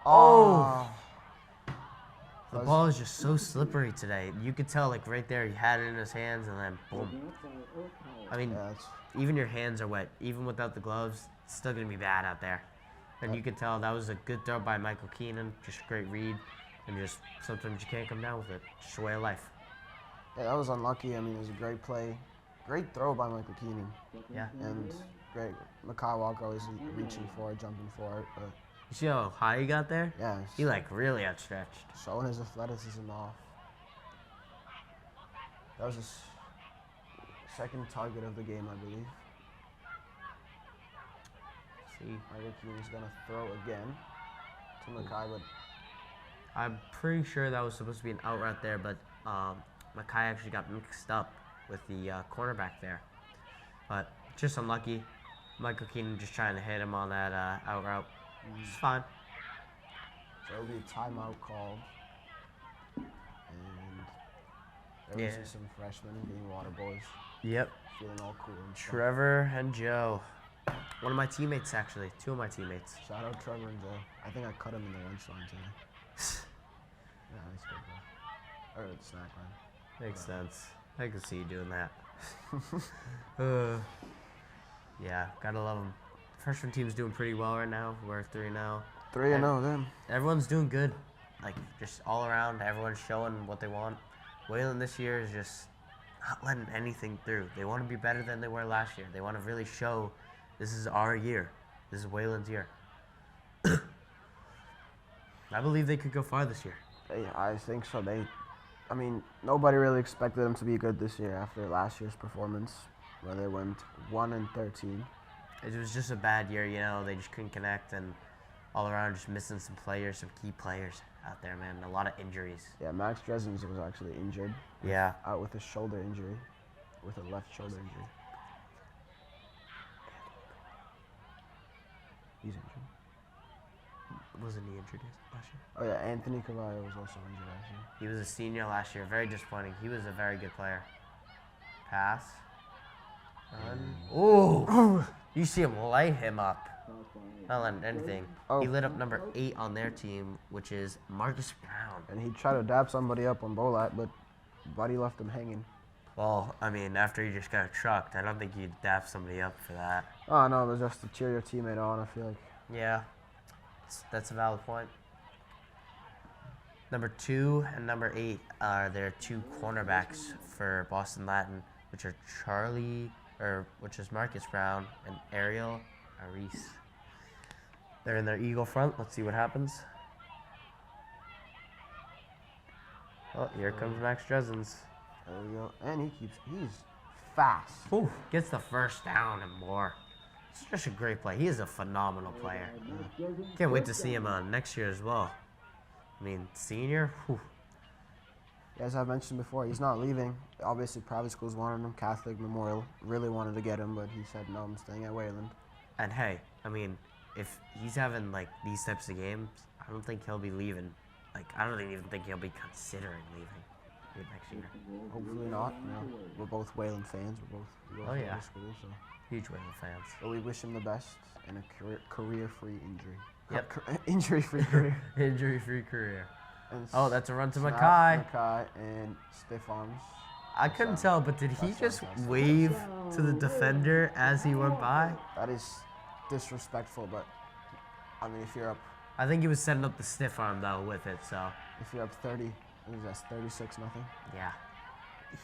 Oh. The Fuzz- ball is just so slippery today. You could tell, like, right there, he had it in his hands, and then boom. I mean, Yeah, it's, even your hands are wet. Even without the gloves, it's still going to be bad out there. And you could tell that was a good throw by Michael Keenan. Just a great read. And just sometimes you can't come down with it. Just a way of life. yeah, that was unlucky. I mean, it was a great play. Great throw by Michael Keenan. Yeah. And great. Mackay Walker always reaching for it, jumping for it. But You see how high he got there? yeah, He, like, really outstretched. showing his athleticism off. That was his second target of the game, I believe. See, Michael Keenan's gonna throw again to Mackay, but I'm pretty sure that was supposed to be an out route there, but Mackay actually got mixed up with the cornerback there. But just unlucky. Michael Keenan just trying to hit him on that out route. It's fine. so it'll be a timeout called. And There Yeah. was some freshmen being water boys, Yep. feeling all cool and stuff. Trevor and Joe. One of my teammates, actually. 2 of my teammates. Shout out Trevor and Joe. I think I cut him in the lunch line today. Yeah, that's good, bro. Or the snack line. Makes sense. I can see you doing that. Yeah, gotta love them. Freshman team's doing pretty well right now. We're 3-0. 3-0 them. Everyone's doing good. Like, just all around, everyone's showing what they want. Wayland this year is just not letting anything through. They want to be better than they were last year. They want to really show this is our year. This is Wayland's year. I believe they could go far this year. I think so. I mean, nobody really expected them to be good this year after last year's performance, where they went 1-13. It was just a bad year, you know. They just couldn't connect, and all around just missing some players, some key players out there, man. A lot of injuries. Yeah, Max Dresens was actually injured. Yeah. Out with a shoulder injury, with a left shoulder injury. He's injured. Wasn't he injured last year? Oh yeah, Anthony Cavallo was also injured last year. He was a senior last year. Very disappointing. He was a very good player. Pass. Run. Ooh! You see him light him up. Not letting anything. Oh. He lit up number 8 on their team, which is Marcus Brown. And he tried to dab somebody up on Bolat, but Buddy left him hanging. Well, I mean, after he just got trucked, I don't think you'd dap somebody up for that. Oh no, it was just to cheer your teammate on, I feel like. Yeah, that's a valid point. Number 2 and number 8 are their 2 cornerbacks for Boston Latin, which are which is Marcus Brown and Ariel Aris. They're in their eagle front. Let's see what happens. Oh, here comes Max Dresens. There we go. And he's fast. Ooh, gets the first down and more. It's just a great play. He is a phenomenal player. Can't wait to see him next year as well. I mean, senior. Whew. As I've mentioned before, he's not leaving. Obviously, private schools wanted him. Catholic Memorial really wanted to get him, but he said, no, I'm staying at Wayland. And hey, I mean, if he's having like these types of games, I don't think he'll be leaving. Like, I don't even think he'll be considering leaving next year. Hopefully not. You know, we're both Wayland fans. We both Oh, go yeah. to school, so. Huge Wayland fans. But we wish him the best and a career-free injury. Yep. Injury-free career. Injury-free career. And Oh, that's a run to snap, Mackay. Mackay and stiff arms. I couldn't tell, but did he That's just fantastic. wave to the defender as he went by? That is disrespectful, but I mean, if you're up I think he was setting up the stiff arm though with it, so 30, I think that's 36 nothing. yeah.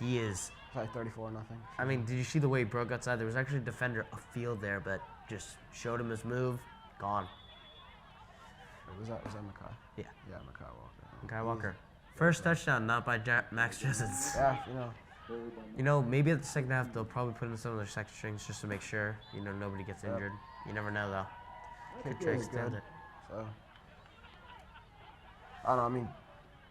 He is. Sorry, 34 nothing. I mean, did you see the way he broke outside? There was actually a defender afield there, but just showed him his move. Gone. Was that Mackay? Yeah. Yeah, Mackay Walker. Mackay Walker. First touchdown, not by Max Dresens. Yeah, you know. You know, maybe at the second half they'll probably put in some of their second strings just to make sure, you know, nobody gets Yep. injured. You never know though. Could Kicker try is extend good. it. So I don't know. I mean,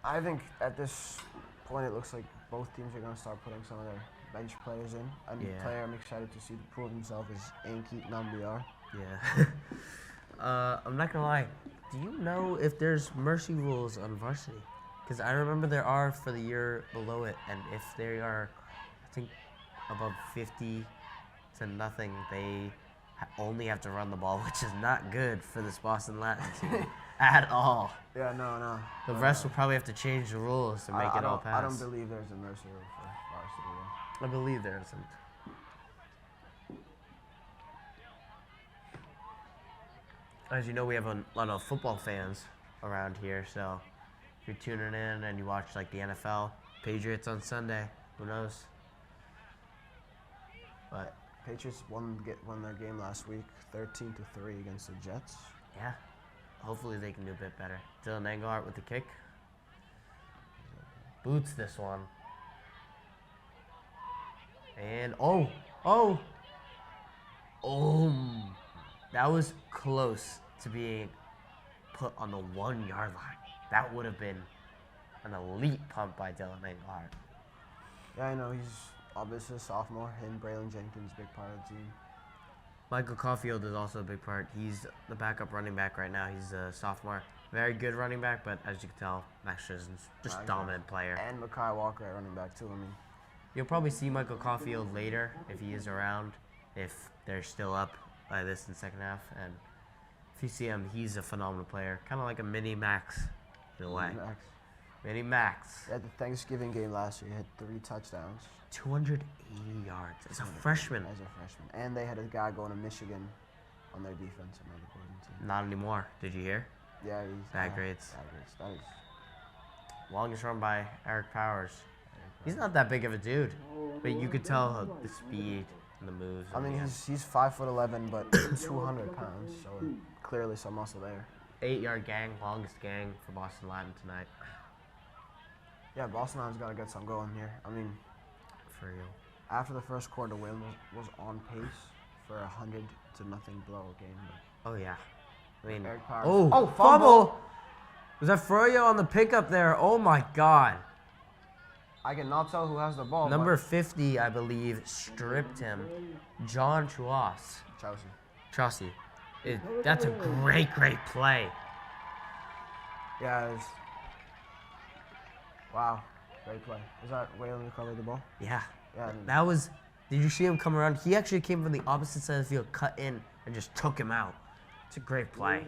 I think at this point it looks like both teams are going to start putting some of their bench players in. A new Yeah. player I'm excited to see to prove himself is Ankeet Nambiar. Yeah. I'm not gonna lie. Do you know if there's mercy rules on varsity? Because I remember there are for the year below it, and if they are, I think, above 50 to nothing, they only have to run the ball, which is not good for this Boston Latin team at all. Yeah, no. The refs will probably have to change the rules to make it all pass. I don't believe there's a mercy rule for varsity. Though. I believe there isn't. As you know, we have a lot of football fans around here, so if you're tuning in and you watch like the NFL, Patriots on Sunday, who knows? But Patriots won their game last week, 13-3 against the Jets. yeah, hopefully they can do a bit better. Dylan Engelhardt with the kick. Boots this one. And that was close to being put on the 1 yard line. That would have been an elite pump by Dylan Engelhardt. Yeah, I know. He's obviously a sophomore. Him, Braylon Jenkins, big part of the team. Michael Caulfield is also a big part. He's the backup running back right now. He's a sophomore. Very good running back, but as you can tell, Max Dresden's just a dominant player. And Mekhi Walker at running back too. I mean, You'll probably see Michael Caulfield later if he is around, if they're still up by this in the second half. And if you see him, he's a phenomenal player. Kind of like a mini Max in a way. Max. Mini Max. At the Thanksgiving game last year, he had 3 touchdowns 280 yards as a freshman. as a freshman. And they had a guy going to Michigan on their defense, another opposing team. Not anymore. Did you hear? Yeah, he's Bad grades. Bad grades. That is Longest run by Eric Powers. He's not that big of a dude, but you could tell the speed and the moves. I mean, he's 5'11", but 200 pounds, so clearly some muscle there. 8-yard gang, longest gang for Boston Latin tonight. Yeah, Boston Latin's got to get something going here. I mean, For real. after the first quarter, Wayland was on pace for a 100-0 blowout game. Oh, yeah. I mean, Eric Powers. oh, fumble! Was that Froyo on the pickup there? Oh, my God. I cannot tell who has the ball. Number 50, I believe, stripped him. John Chuas. but Chelsea. That's a great play. Yeah, wow, great play. Is that Wayland recovered the ball? Yeah. Yeah. That was, did you see him come around? He actually came from the opposite side of the field, cut in, and just took him out. It's a great play.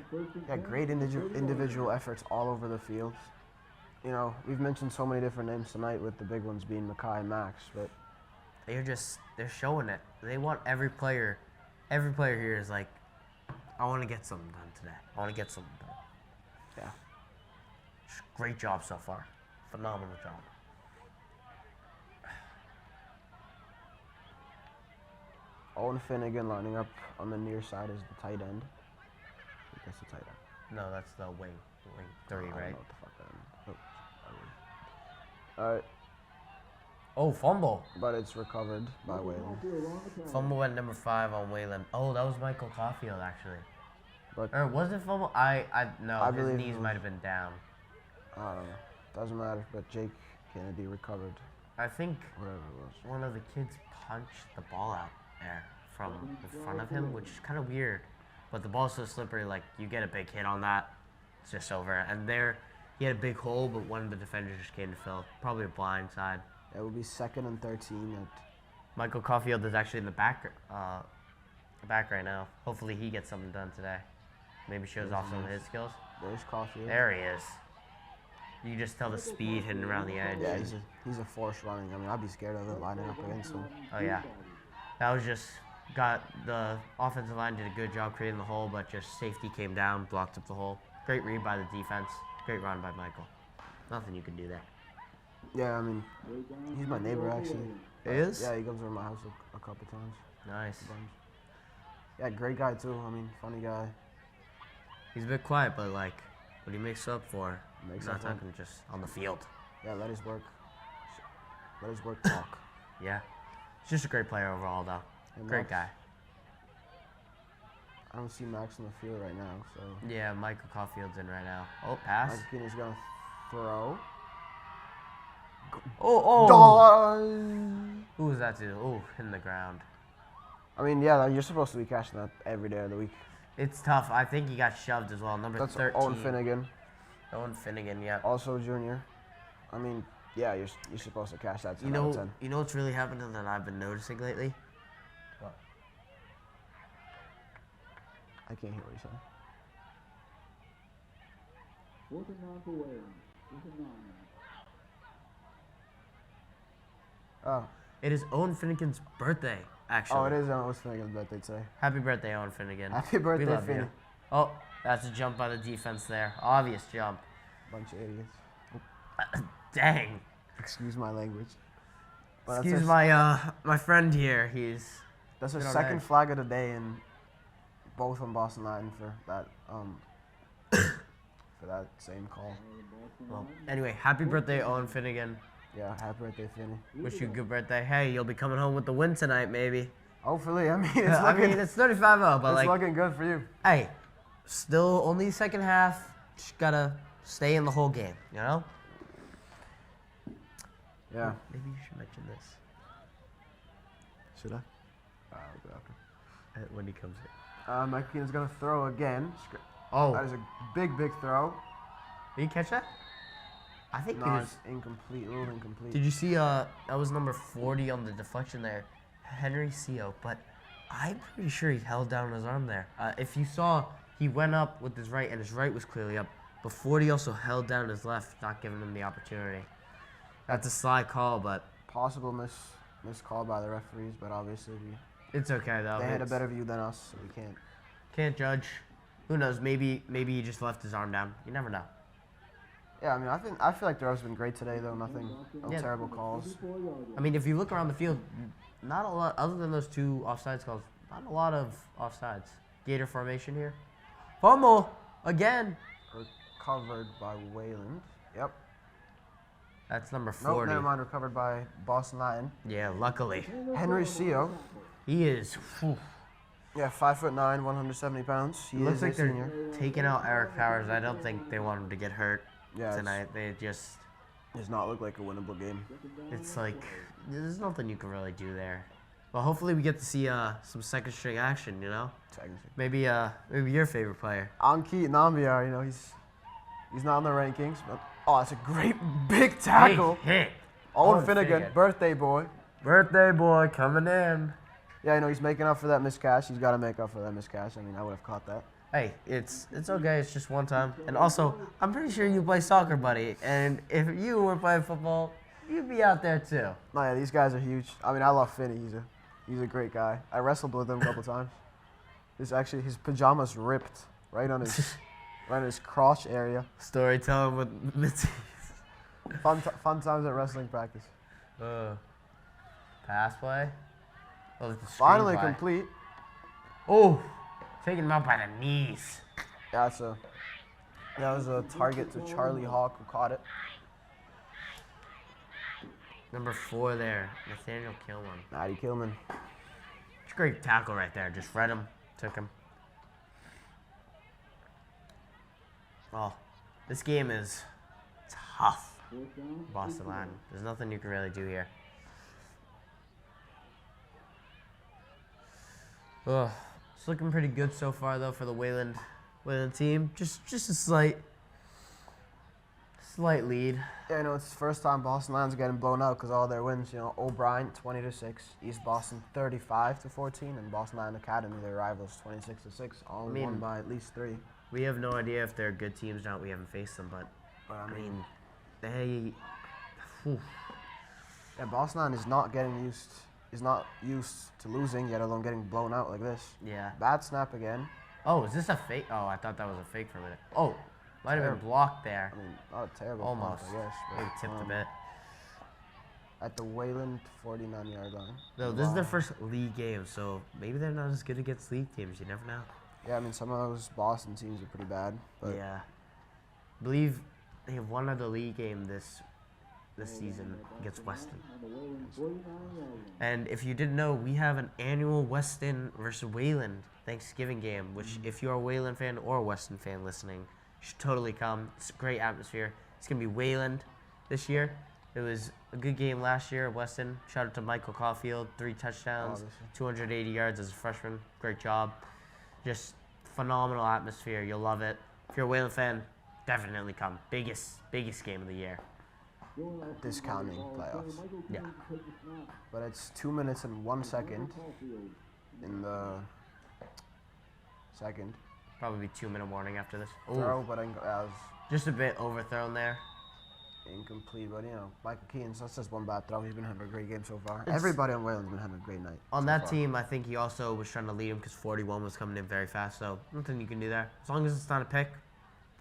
Yeah, great individual efforts all over the field. You know, we've mentioned so many different names tonight, with the big ones being Mekhi and Max, but They're showing it. They want every player here is like, I want to get something done today. I want to get something done. yeah. Great job so far. Phenomenal job. Owen Finnegan lining up on the near side as the tight end. I think that's the tight end. No, that's the wing 3, I don't right? know what the fuck that is. Alright, Oh, fumble. but it's recovered by Wayland. Fumble at number 5 on Wayland. Oh, that was Michael Caulfield, actually. But Or was it fumble? No, I his believe knees it might have been down. I don't know. Doesn't matter. But Jake Kennedy recovered I think whatever it was. one of the kids punched the ball out there from in front of him, which is kind of weird. But the ball's so slippery, like, you get a big hit on that, it's just over. And there, he had a big hole, but one of the defenders just came to fill. Probably a blind side. It will be 2nd and 13 at. Michael Caulfield is actually in the back right now. Hopefully he gets something done today. Maybe shows off some of his skills. There's Caulfield. There he is. You can just tell the speed hidden around the edge. Yeah, he's a force running. I mean, I'd be scared of it lining up against him. Oh yeah. That was just got the offensive line did a good job creating the hole, but just safety came down, blocked up the hole. Great read by the defense. Great run by Michael. Nothing you can do there. Yeah, I mean, he's my neighbor actually. He is? Yeah, he comes over my house a couple times. Nice. A bunch. Yeah, great guy too. I mean, funny guy. He's a bit quiet, but like what he makes up for, Makes not up for. talking just on the field. Yeah, let his work talk. Yeah. He's just a great player overall, though. And Great Max- guy. I don't see Max on the field right now, so. Yeah, Michael Caulfield's in right now. Oh, pass. Mike Keenan's gonna throw. Oh. Who was that to? Oh, in the ground. I mean, yeah, you're supposed to be catching that every day of the week. It's tough. I think he got shoved as well. Number That's 13. Owen Finnegan, Owen Finnegan, yeah. also junior. I mean, yeah, you're supposed to catch that 10 You out know, of 10. you know what's really happening that I've been noticing lately? What? I can't hear what you're saying. 4th and 9 for Wayland. 4th and 9. Oh, It is Owen Finnegan's birthday, actually. oh, it is Owen Finnegan's birthday today. Happy birthday, Owen Finnegan. Happy birthday, we love Finny. you. Oh, that's a jump by the defense there. Obvious jump. Bunch of idiots. Dang. Excuse my language. But Excuse that's my friend here. He's That's a Good on second edge. flag of the day, and both on Boston Latin for that for that same call. well. Anyway, happy birthday, Owen Finnegan. Yeah, happy birthday, Finny. Wish you a good birthday. Hey, you'll be coming home with the win tonight, maybe. Hopefully, I mean, it's I looking, mean, it's 35-0, but it's like, looking good for you. hey, still only second half. Just gotta stay in the whole game, you know? Yeah. Maybe you should mention this Should I? I'll go after. when he comes in. Mike Keenan's gonna throw again. Oh, That is a big, big throw. Did you catch that? I think he No, was. it's incomplete. Ruled incomplete. Did you see? That was number 40 on the deflection there, Henry Co. But I'm pretty sure he held down his arm there. If you saw, he went up with his right, and his right was clearly up. But 40 also held down his left, not giving him the opportunity. That's a slide call, but Possible missed call by the referees, but obviously it's okay though. they had a better view than us, so we Can't judge. Who knows? Maybe he just left his arm down. You never know. Yeah, I mean, I feel like the refs have been great today, though. No Yeah. terrible calls. I mean, if you look around the field, not a lot, other than those 2 offsides calls, not a lot of offsides. Gator formation here. Fumble again. Recovered by Wayland. Yep. That's number Nope, 40. never mind. Recovered by Boston Latin. Yeah, luckily. Henry Co. He is. Whew. Yeah, 5'9", 170 pounds. He Looks is like a they're senior. taking out Eric Powers. I don't think they want him to get hurt Yeah, tonight. They just. does not look like a winnable game. It's like there's nothing you can really do there. Well, hopefully we get to see some second string action. You know, Technically. maybe your favorite player. Anki Nambiar, he's not in the rankings, but that's a great big tackle. Big hit. Owen Finnegan, birthday boy. Birthday boy coming in. Yeah, he's making up for that miscatch. He's got to make up for that miscatch. I mean, I would have caught that. Hey, it's okay. It's just one time. And also, I'm pretty sure you play soccer, buddy. And if you were playing football, you'd be out there too. No, yeah, these guys are huge. I mean, I love Finney. He's a great guy. I wrestled with him a couple times. His pajamas ripped right on his crotch area. Storytelling with Mitzi. Fun times at wrestling practice. Pass play. Oh, it's a screen Finally play. complete. Oh, taking him out by the knees. Yeah, that was a target to Charlie Hawk, who caught it. Number 4 there, Nathaniel Kilman. Matty Kilman. It's a great tackle right there. Just read him, took him. Oh, this game is tough. Boston Latin. There's nothing you can really do here. Oh, it's looking pretty good so far though for the Wayland team. Just a slight lead. Yeah, it's the first time Boston Lions are getting blown out because all their wins. O'Brien 20-6, East Boston 35-14, and Boston Lion Academy, their rivals, 26-6, all won by at least 3. We have no idea if they're good teams now. We haven't faced them, but I mean, they. Whew. Yeah, Boston Lion is not used to losing, yet alone getting blown out like this. Yeah. Bad snap again. Oh, is this a fake? Oh, I thought that was a fake for a minute. Oh, might have been blocked there. I mean, not a terrible Almost. punt, I guess. Maybe tipped a bit. At the Wayland 49-yard line. No, this is their first league game, so maybe they're not as good against league teams. You never know. Yeah, I mean, some of those Boston teams are pretty bad. But Yeah. I believe they have one other league game this season against Weston. And if you didn't know, we have an annual Weston versus Wayland Thanksgiving game, which if you're a Wayland fan or a Weston fan listening, you should totally come. It's a great atmosphere. It's going to be Wayland this year. It was a good game last year at Weston. Shout out to Michael Caulfield, 3 touchdowns, 280 yards as a freshman. Great job. Just phenomenal atmosphere. You'll love it. If you're a Wayland fan, definitely come. Biggest game of the year. discounting playoffs. Yeah. But it's 2 minutes and 1 second in the second. Probably 2-minute warning after this. Throw, but I was Just a bit overthrown there. incomplete. But Michael Keaton's, that's just one bad throw. He's been having a great game so far. Everybody on Wayland's been having a great night. On so that far. team, I think he also was trying to lead him because 41 was coming in very fast. So nothing you can do there. As long as it's not a pick,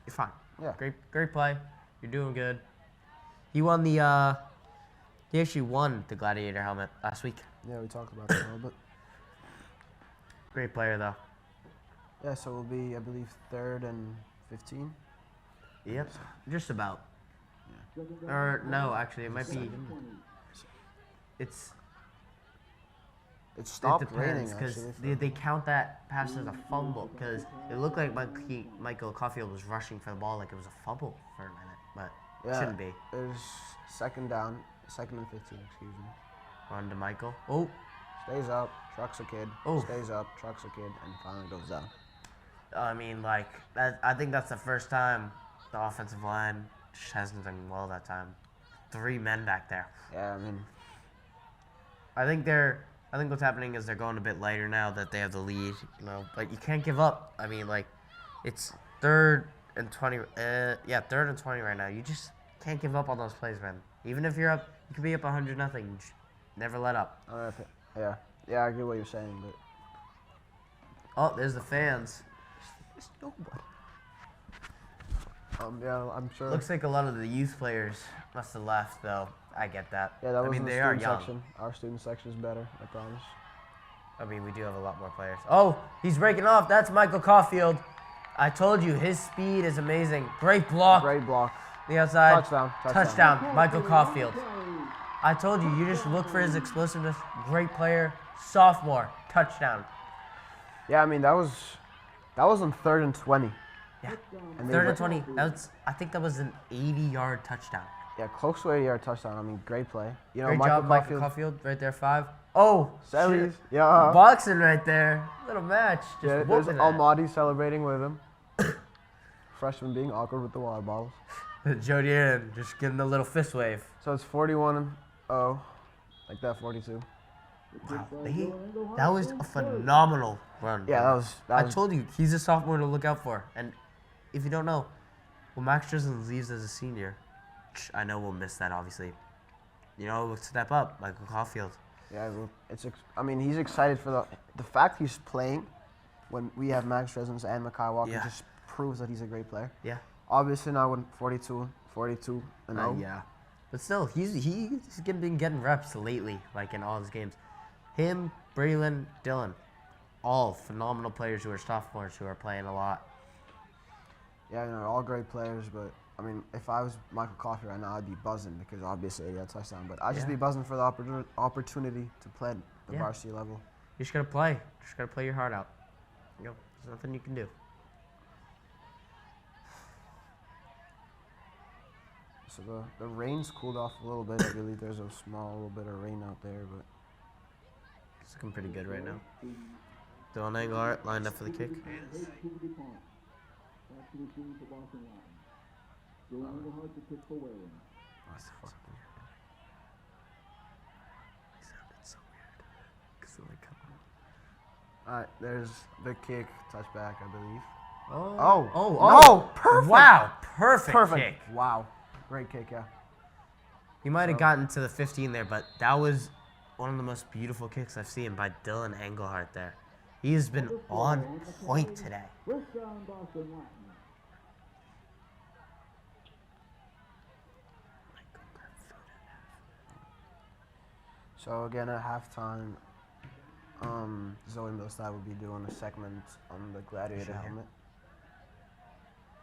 you're fine. Yeah. Great play. You're doing good. He won the. He actually won the Gladiator helmet last week. Yeah, we talked about that a little bit. Great player though. Yeah, so we'll be, I believe, 3rd and 15. Yep. Just about. Or no, actually, it might be. It's. It stopped It depends raining, because actually. they count that pass as a fumble because it looked like Michael Caulfield was rushing for the ball like it was a fumble for a minute, but it shouldn't be. There's 2nd down, 2nd and 15, excuse me. On to Michael. Oh, Stays up, trucks a kid. Oh. Stays up, trucks a kid, and finally goes down. I mean, like that. I think that's the first time The offensive line just hasn't done well that time. 3 men back there. Yeah, I mean, I think what's happening is they're going a bit lighter now that they have the lead, you know. But you can't give up. I mean, like, it's 3rd and 20. Yeah, 3rd and 20 right now. You just can't give up on those plays, man. Even if you're up, you could be up 100-0. Never let up. yeah, I get what you're saying, but Oh, there's the fans. There's nobody. yeah, I'm sure. Looks like a lot of the youth players must have left, though. I get that. Yeah, that was I mean, in the they are student young. section. Our student section is better, I promise. I mean, we do have a lot more players. Oh, he's breaking off. That's Michael Caulfield. I told you, his speed is amazing. Great block. Great block. The outside. Touchdown. Michael Caulfield. I told you just look for his explosiveness. Great player. Sophomore. Touchdown. Yeah, I mean, that was on 3rd and 20. Yeah. And they 3rd were- and 20. I think that was an 80-yard touchdown. Yeah, close to 80-yard touchdown. I mean, great play. You know, Great Michael job, Michael Caulfield. Caulfield. Right there, 5. Oh, Sellies. shit. Yeah. Boxing right there. Little match. Just Yeah, there's whooping it. Almaty celebrating with him. Freshman being awkward with the water bottles. Jody Aaron just giving a little fist wave. So it's 41-0, like that 42. Wow, that was a phenomenal run. Yeah, that was. I told you, he's a sophomore to look out for. And if you don't know, when Max Drisden leaves as a senior, I know we'll miss that, obviously. You know, we'll step up, Michael Caulfield. Yeah, I mean, he's excited for the fact he's playing when we have Max Dresden and Makai Walker Yeah. just proves that he's a great player. Yeah. Obviously now when 42 and 0. Yeah. But still, he's been getting reps lately, like in all his games. Him, Braylon, Dylan, all phenomenal players who are sophomores who are playing a lot. Yeah, you know, all great players, but I mean, if I was Michael Caulfield right now, I'd be buzzing because obviously he had a touchdown. But I'd just be buzzing for the opportunity to play at the varsity level. You just gotta play. Just gotta play your heart out. You know, there's nothing you can do. So the rain's cooled off a little bit. I believe there's a small little bit of rain out there, but It's looking pretty good right now. Dylan Englehart lined up for the kick. all right, there's the kick, touchback, I believe. Oh, perfect. Wow, perfect kick. Wow, great kick, yeah. He might have gotten to the 15 there, but that was one of the most beautiful kicks I've seen by Dylan Englehart there. He has been on point today. So again, at halftime, Zoe Milstead will be doing a segment on the gladiator helmet.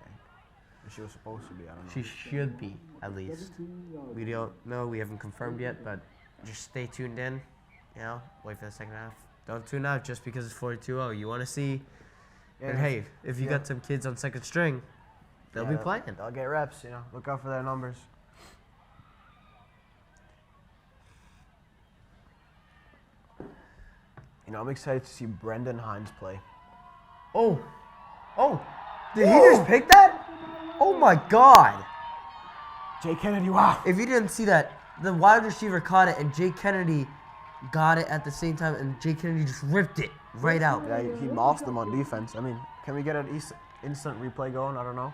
Okay. She was supposed to be, I don't know. She should be, at least. We don't know, we haven't confirmed yet, but just stay tuned in. You know, wait for the second half. Don't tune out just because it's 42-0. You want to see, and hey, if you got some kids on second string, they'll be playing. They'll get reps, you know. Look out for their numbers. You know, I'm excited to see Brendan Hines play. Oh, did he just pick that? Oh my God. Jay Kennedy, wow. If you didn't see that, the wide receiver caught it and Jay Kennedy got it at the same time and Jay Kennedy just ripped it right out. Yeah, he mossed them on defense. I mean, can we get an instant replay going? I don't know.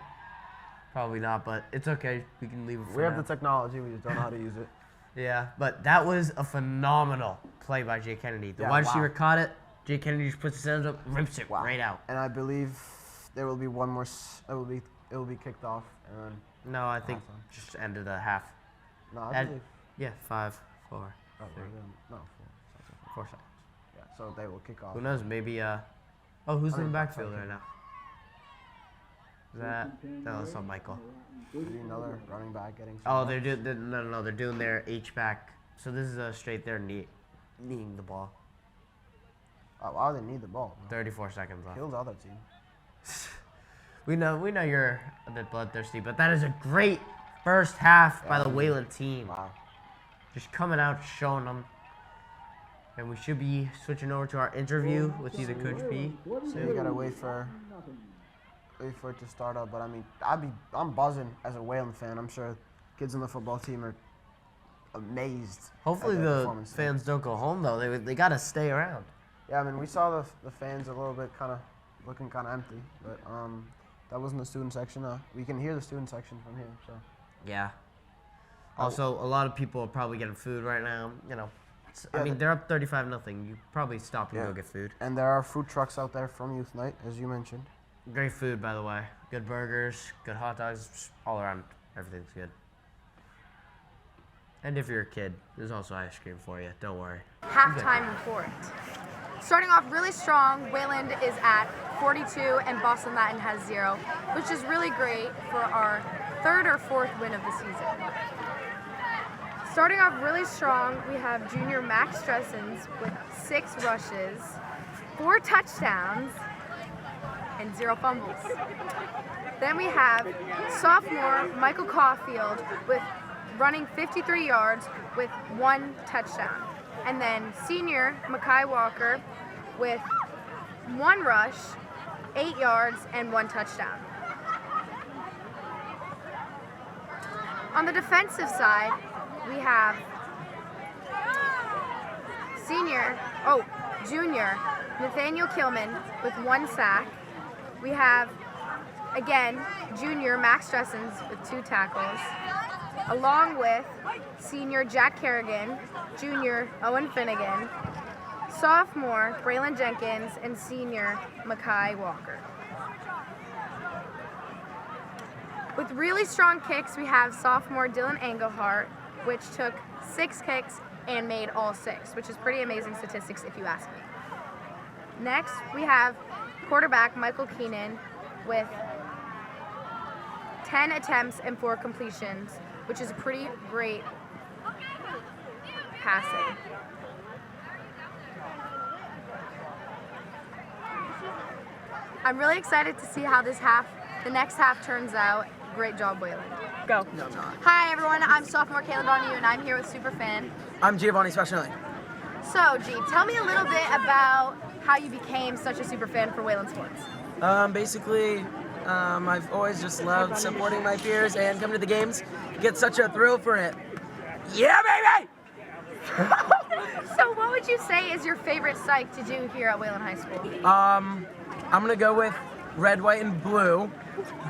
Probably not, but it's okay. We can leave it for We have now. the technology, we just don't know how to use it. Yeah, but that was a phenomenal play by Jay Kennedy. The wide receiver caught it. Jay Kennedy just puts his hands up, rips it right out. And I believe there will be one more. It will be kicked off, and then. No, I think just ended the half. No, I believe. Yeah, 5, 4, Oh, 3, no, 4 seconds. Yeah, so they will kick off. Who knows? Maybe. Who's in the backfield right now? Is that? No, it's not Michael. Maybe another running back getting. Oh, they're doing their H back. So this is a straight there kneeing the ball. Oh, wow, they need the ball. 34 seconds left. Kill the other team. We know you're a bit bloodthirsty, but that is a great first half by the Wayland team. Wow. Just coming out, showing them. And we should be switching over to our interview with either Coach P. So you gotta wait for wait for it to start up. But I mean, I'm buzzing as a Wayland fan. I'm sure kids on the football team are amazed. Hopefully at their the performance today. fans don't go home though. They got to stay around. Yeah, I mean, we saw the fans a little bit looking kind of empty, but that wasn't the student section. We can hear the student section from here, so. Yeah. Also, a lot of people are probably getting food right now. You know, I Yeah, mean, they're up 35-0. You probably stop and Yeah. go get food. And there are food trucks out there from Youth Night, as you mentioned. Great food, by the way. Good burgers, good hot dogs, just all around. Everything's good. And if you're a kid, there's also ice cream for you. Don't worry. Halftime report. Starting off really strong, Wayland is at 42 and Boston Latin has 0, which is really great for our 3rd or 4th win of the season. Starting off really strong, we have junior Max Stressens with 6 rushes, 4 touchdowns, and 0 fumbles. Then we have sophomore Michael Caulfield with running 53 yards with 1 touchdown. And then senior Makai Walker with 1 rush, 8 yards, and 1 touchdown. On the defensive side, we have junior Nathaniel Kilman with 1 sack. We have, again, junior Max Stressens with 2 tackles, along with senior Jack Kerrigan, junior Owen Finnegan, sophomore Braylon Jenkins, and senior Makai Walker. With really strong kicks, we have sophomore Dylan Engelhart, which took 6 kicks and made all 6, which is pretty amazing statistics if you ask me. Next, we have quarterback Michael Keenan with 10 attempts and 4 completions, which is pretty great passing. I'm really excited to see how the next half turns out. Great job, Wayland. Go. Hi everyone, I'm sophomore Kayla Donahue and I'm here with Superfan. I'm Giovanni Specially. So, G, tell me a little bit about how you became such a super fan for Wayland sports. Basically, I've always just loved supporting my peers and coming to the games. Get such a thrill for it. Yeah, baby! So what would you say is your favorite psych to do here at Wayland High School? I'm gonna go with red, white, and blue,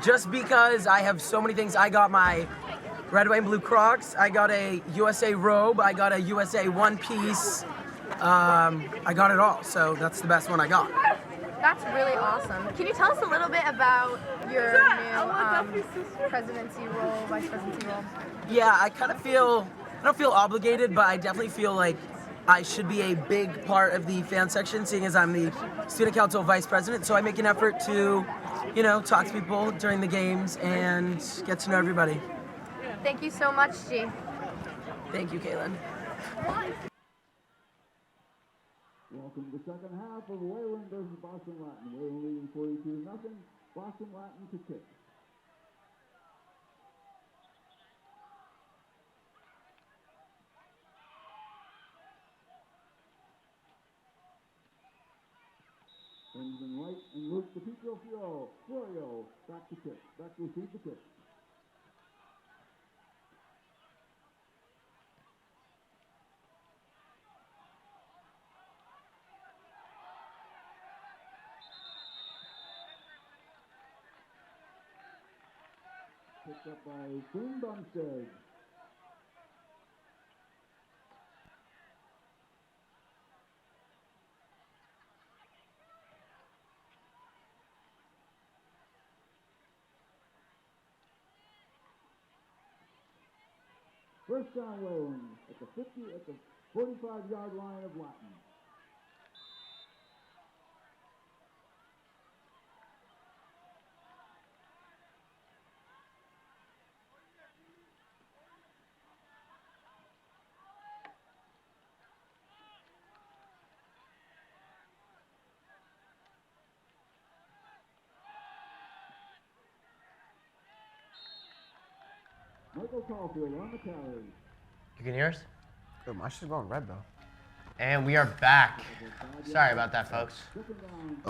just because I have so many things. I got my red, white, and blue Crocs. I got a USA robe. I got a USA one piece. I got it all, so that's the best one I got. That's really awesome. Can you tell us a little bit about your new presidency role, vice presidency role? Yeah, I don't feel obligated, but I definitely feel like I should be a big part of the fan section, seeing as I'm the student council vice president. So I make an effort to, talk to people during the games and get to know everybody. Thank you so much, G. Thank you, Kaylin. Welcome to the second half of Wayland versus Boston Latin. Wayland leading 42-0. Boston Latin to kick. Benjamin White and Luke DePietro Florio back to kick. Back to receive the kick. Picked up by Quinn Bumstead. First down Wayland at the 45-yard line of Latin. Michael Caulfield on the carry. You can hear us? Yo, my shit's going red though. And we are back. Sorry about that, folks. I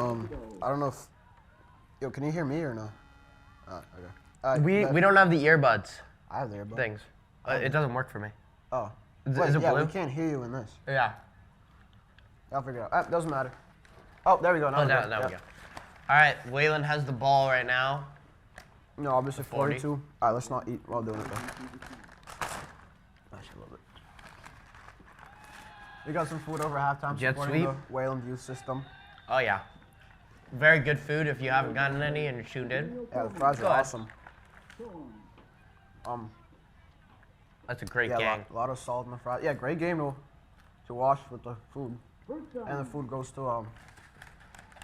don't know if Yo, can you hear me or no? Oh, okay. We don't have the earbuds I have the earbud. things. It doesn't work for me. Oh. Is Wait, it yeah, blue? we can't hear you in this. Yeah. I'll figure it out. Doesn't matter. Oh, there we go. Now Oh, we're now good. we Yep. go. All right, Waylon has the ball right now. No, obviously 40. 42. All right, let's not eat while doing it, though. Actually, a little bit. We got some food over halftime Jet supporting sweep. the Wayland youth system. Oh, yeah. Very good food if you haven't gotten any and you're tuned in. Yeah, the fries Go are ahead. awesome. That's a great Yeah, gang. a lot of salt in the fries. Yeah, great game to wash with the food. And the food goes to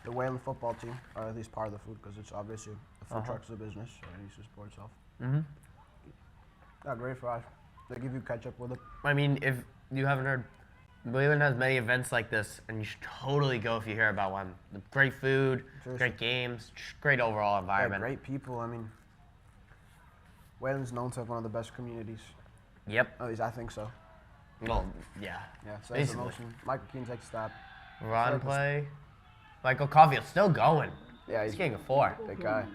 the Wayland football team, or at least part of the food, because it's obviously the food truck's a business, so it needs to support itself. Yeah, great fries. They give you ketchup with it. I mean, if you haven't heard, Waylon has many events like this, and you should totally go if you hear about one. The great food, Seriously. great games, just great overall Yeah, environment. great people. I mean, Wayland's known to have one of the best communities. Yep. At least I think so. Well, yeah. Yeah, so that's the Basically. motion. Michael Keane takes a stab. Run play. Michael Caulfield's still going. Yeah, He's he's getting a 4. a big guy.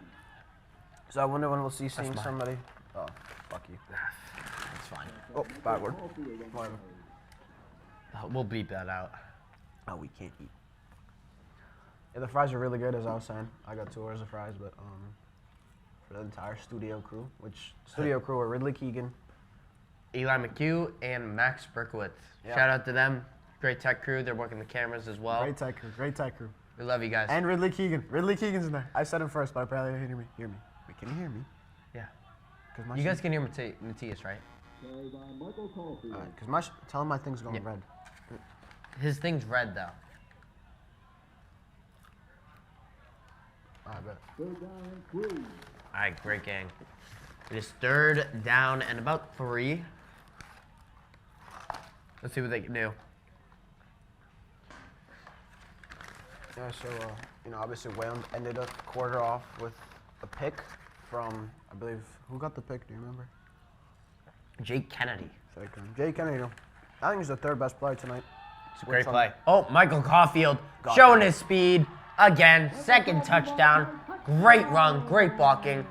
So I wonder when we'll seeing mine. somebody. Oh, fuck you. It's fine. Oh, backward. Whatever. We'll beep that out. Oh, we can't eat. Yeah, the fries are really good, as I was saying. I got 2 orders of fries, but for the entire studio crew, which studio crew are Ridley Keegan. Eli McHugh and Max Berkowitz. Yeah. Shout out to them. Great tech crew. They're working the cameras as well. Great tech crew, great tech crew. We love you guys. And Ridley Keegan. Ridley Keegan's in there. I said him first, but apparently they didn't hear me. Hear me. Wait, can you hear me? Yeah. 'Cause my You guys can hear Matthias, right? Carried by Michael Caulfield. Alright, because tell him my thing's going red. His thing's red, though. I bet. Third down and 3. All right, great gang. It is 3rd down and about 3. Let's see what they can do. Yeah, so, obviously Wayland ended the quarter off with a pick from, I believe, who got the pick? Do you remember? Jake Kennedy. Jay Kennedy. I think he's the 3rd best player tonight. It's a great Which play. Oh, Michael Caulfield Got showing that. his speed again. 2nd touchdown. Great run, great blocking.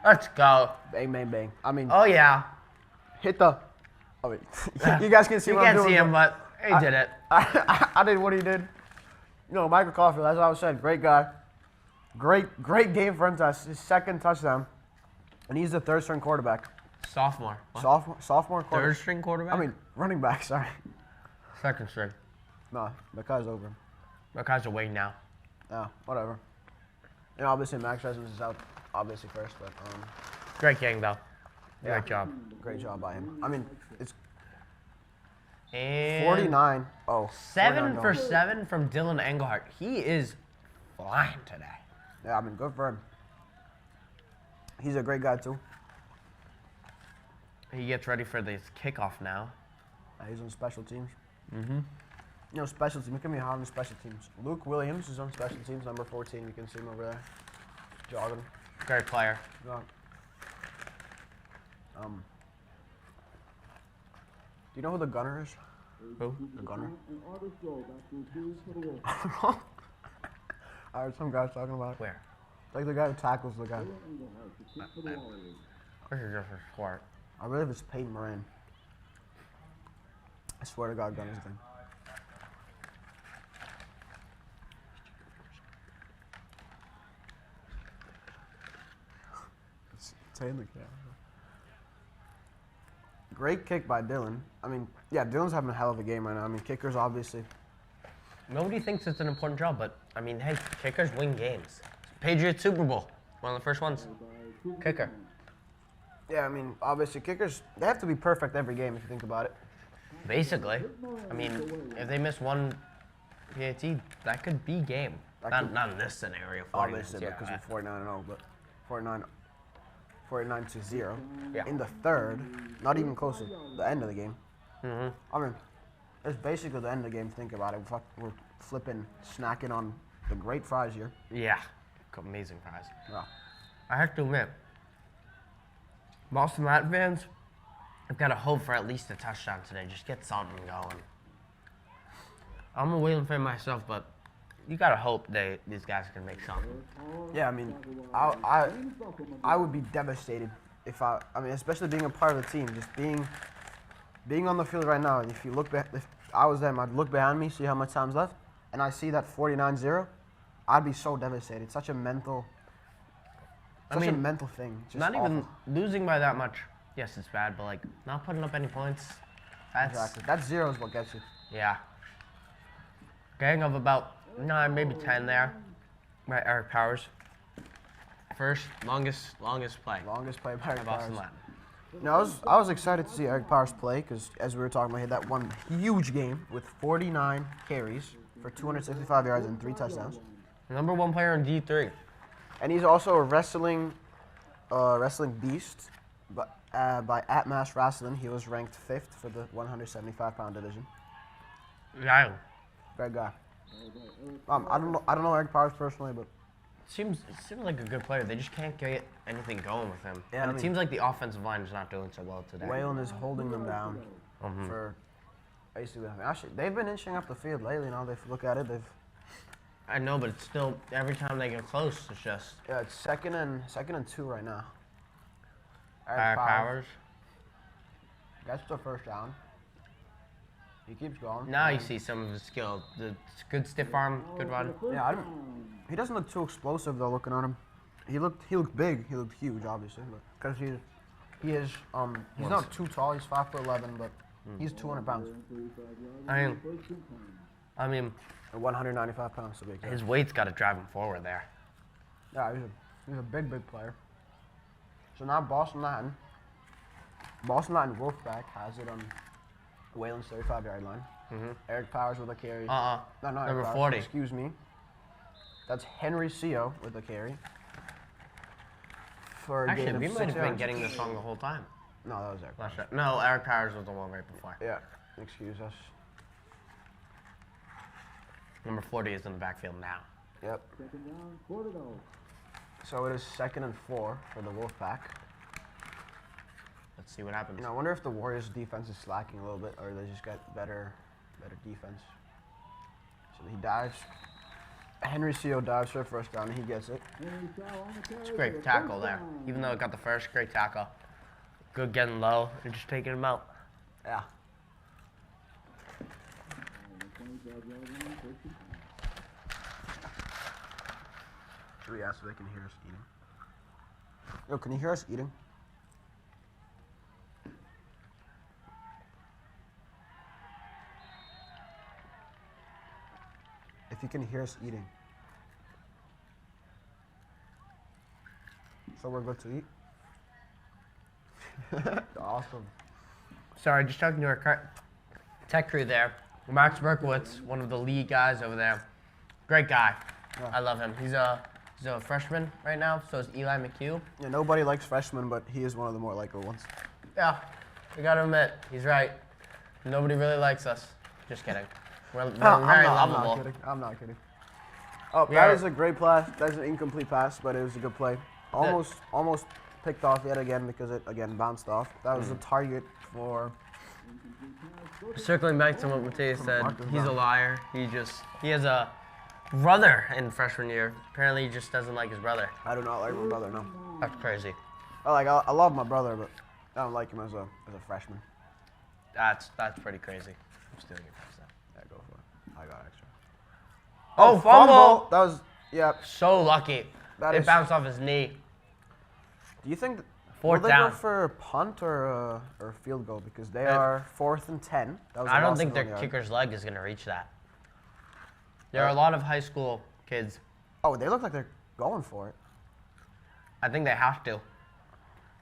Let's go. Bang, bang, bang. I mean, Oh, yeah. hit the. Oh, wait. You guys can see You what I'm can't doing. see him, but he did it. I did what he did. Michael Caulfield, as I was saying, great guy. Great game for him. His 2nd touchdown. And he's the 3rd string quarterback. Sophomore. What? Sophomore quarterback. 3rd string quarterback? I mean, running back, sorry. 2nd string. No, the guy's over him. My guys are waiting now. Yeah, whatever. Obviously Max Resmus is out, obviously first, but Great gang, though. Yeah. Great job. great job by him. I mean, it's And 49. Oh, 7 49 for dollars. 7 from Dylan Engelhart. He is flying today. Yeah, I mean, good for him. He's a great guy too. He gets ready for this kickoff now. He's on special teams. Special teams. Look at me hot on special teams. Luke Williams is on special teams, number 14. You can see him over there, jogging. Great player. Yeah. Do you know who the gunner is? Who? The gunner. And Artis Rowe back to receive for the Wolves. I heard some guys talking about it. Where? Like the guy who tackles the guy. Engelhardt to kick for the Warriors. Where's your different sport? I believe it's Peyton Moran. I swear to God, gunner's thing. Saying the camera. Great kick by Dylan. I mean, yeah, Dylan's having a hell of a game right now. I mean, kickers obviously. Nobody thinks it's an important job, but I mean, hey, kickers win games. Patriots Super Bowl, one of the first ones. Kicker. Yeah, I mean, obviously kickers, they have to be perfect every game if you think about it. Basically. I mean, if they miss one PAT, that could be game. Not in this scenario. 40 Obviously, minutes, because yeah. we're 49-0, but 49-0. Yeah. In the 3rd, not even close to the end of the game. Mm-hmm. I mean, it's basically the end of the game. Think about it. We're flipping, snacking on the great fries here. Yeah. Amazing fries. Yeah. I have to admit, Boston Latin fans, I've got to hope for at least a touchdown today. Just get something going. I'm a Wayland fan myself, but you gotta hope these guys can make something. Yeah, I mean, I would be devastated if I mean, especially being a part of the team, just being on the field right now. If you look back, if I was them, I'd look behind me, see how much time's left, and I see that 49-0, I'd be so devastated. Such a mental thing. Just Not even awful. losing by that much. Yes, it's bad, but like not putting up any points. That's Exactly. That 0 is what gets you. yeah. Gang of about 9, maybe 10 there. Right, Eric Powers. First longest play. Longest play by Eric Boston Powers. Latin. No, I was excited to see Eric Powers play because, as we were talking about, he had that one huge game with 49 carries for 265 yards and 3 touchdowns. Number 1 player in D3. And he's also a wrestling beast. But by Atmass Wrestling, he was ranked 5th for the 175-pound division. Yeah. Great guy. I don't know Eric Powers personally, but It seems like a good player. They just can't get anything going with him. Yeah, And I it mean- seems like the offensive line is not doing so well today. Whalen is holding them down for basically nothing. Actually, they've been inching up the field lately. Now they look at it, I know, but it's still every time they get close, it's just it's second and 2 right now. Eric Powers. Gets the first down. He keeps going. Now you see some of his skill. The good stiff arm, good run. Yeah, he doesn't look too explosive though. Looking at him, he looked big. He looked huge, obviously, but because he's not too tall. He's 5'11", but he's 200 pounds. I mean, And 195 pounds to be exact. his weight's got to drive him forward there. Yeah, he's a big player. So now Boston Latin Wolfpack has it on Whalen's 35-yard line. Eric Powers with a carry. No, Number Eric Powers, 40. Excuse me. That's Henry Seo with a carry. For a Actually, gain of we 6 might have been yards. getting this wrong the whole time. No, that was Eric Powers. Last shot. No, Eric Powers was the one right before. Yeah, excuse us. Number 40 is in the backfield now. Yep. So it is 2nd and 4 for the Wolfpack. Let's see what happens. You know, I wonder if the Warriors' defense is slacking a little bit, or they just got better defense. So he dives. Henry Seo dives for a first down, and he gets it. It's a great tackle there. Even though it got the first, great tackle. Good getting low and just taking him out. Yeah. Should we ask if they can hear us eating? Yo, can you hear us eating? If you can hear us eating. So we're good to eat? Awesome. Sorry, just talking to our tech crew there. Max Berkowitz, one of the lead guys over there. Great guy. Yeah. I love him. He's a freshman right now, so is Eli McHugh. Yeah, nobody likes freshmen, but he is one of the more likable ones. Yeah, we gotta admit, he's right. Nobody really likes us. Just kidding. We're very lovable. I'm not kidding. Oh, We that are- is a great pass. That's an incomplete pass, but it was a good play. Almost picked off yet again because it again bounced off. That was a target for. Circling back to what Matei said, Marcus he's a Brown. liar. He has a brother in freshman year. Apparently, he just doesn't like his brother. I do not like my brother. No. That's crazy. I love my brother, but I don't like him as a freshman. That's pretty crazy. I'm stealing your pass now. Yeah, go for it. I got extra. Oh, fumble! That was So lucky. That It is- bounced off his knee. Do you think? Fourth will they down. go for punt or field goal because they Uh, are 4th and 10. That was a I don't loss think of their 1 yard. kicker's leg is going to reach that. There are a lot of high school kids. Oh, they look like they're going for it. I think they have to.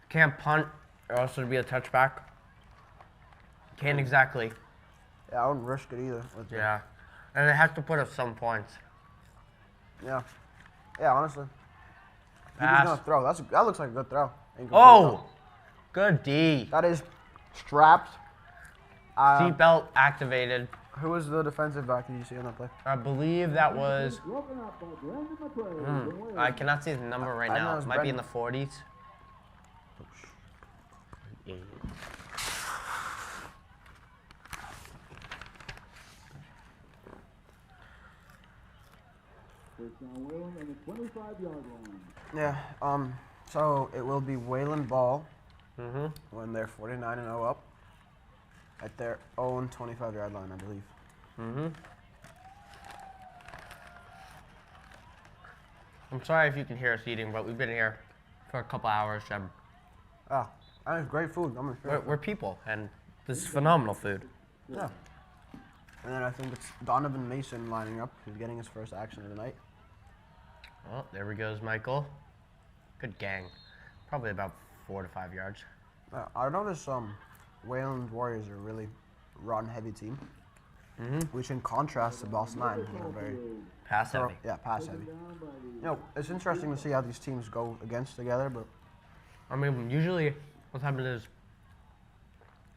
Can't punt or else it'll be a touchback. Can't exactly. Yeah, I wouldn't risk it either. Yeah. And they have to put up some points. Yeah. Yeah, honestly. He's Pass. gonna throw. That looks like a good throw. Incomplete Oh! throw. Good D. That is strapped. Seatbelt activated. Who was the defensive back did you see on that play? I believe that was. I cannot see the number right I know now. it's It might be in Brendan. the 40s. First down, Wayland on the 25-yard line. Yeah. So it will be Wayland ball Mm-hmm. when they're 49-0 up at their own 25-yard line, I believe. Mm-hmm. I'm sorry if you can hear us eating, but we've been here for a couple hours. Ah, and it's great food. We're people, and this is phenomenal food. Yeah. And then I think it's Donovan Mason lining up. He's getting his first action of the night. Oh, there we goes, Michael. Good gang. Probably about 4 to 5 yards. I noticed Wayland Warriors are a really run-heavy team, which in contrast to Boston Latin, who are very Pass heavy. yeah, pass heavy. You know, it's interesting to see how these teams go against together, but I mean, usually what happens is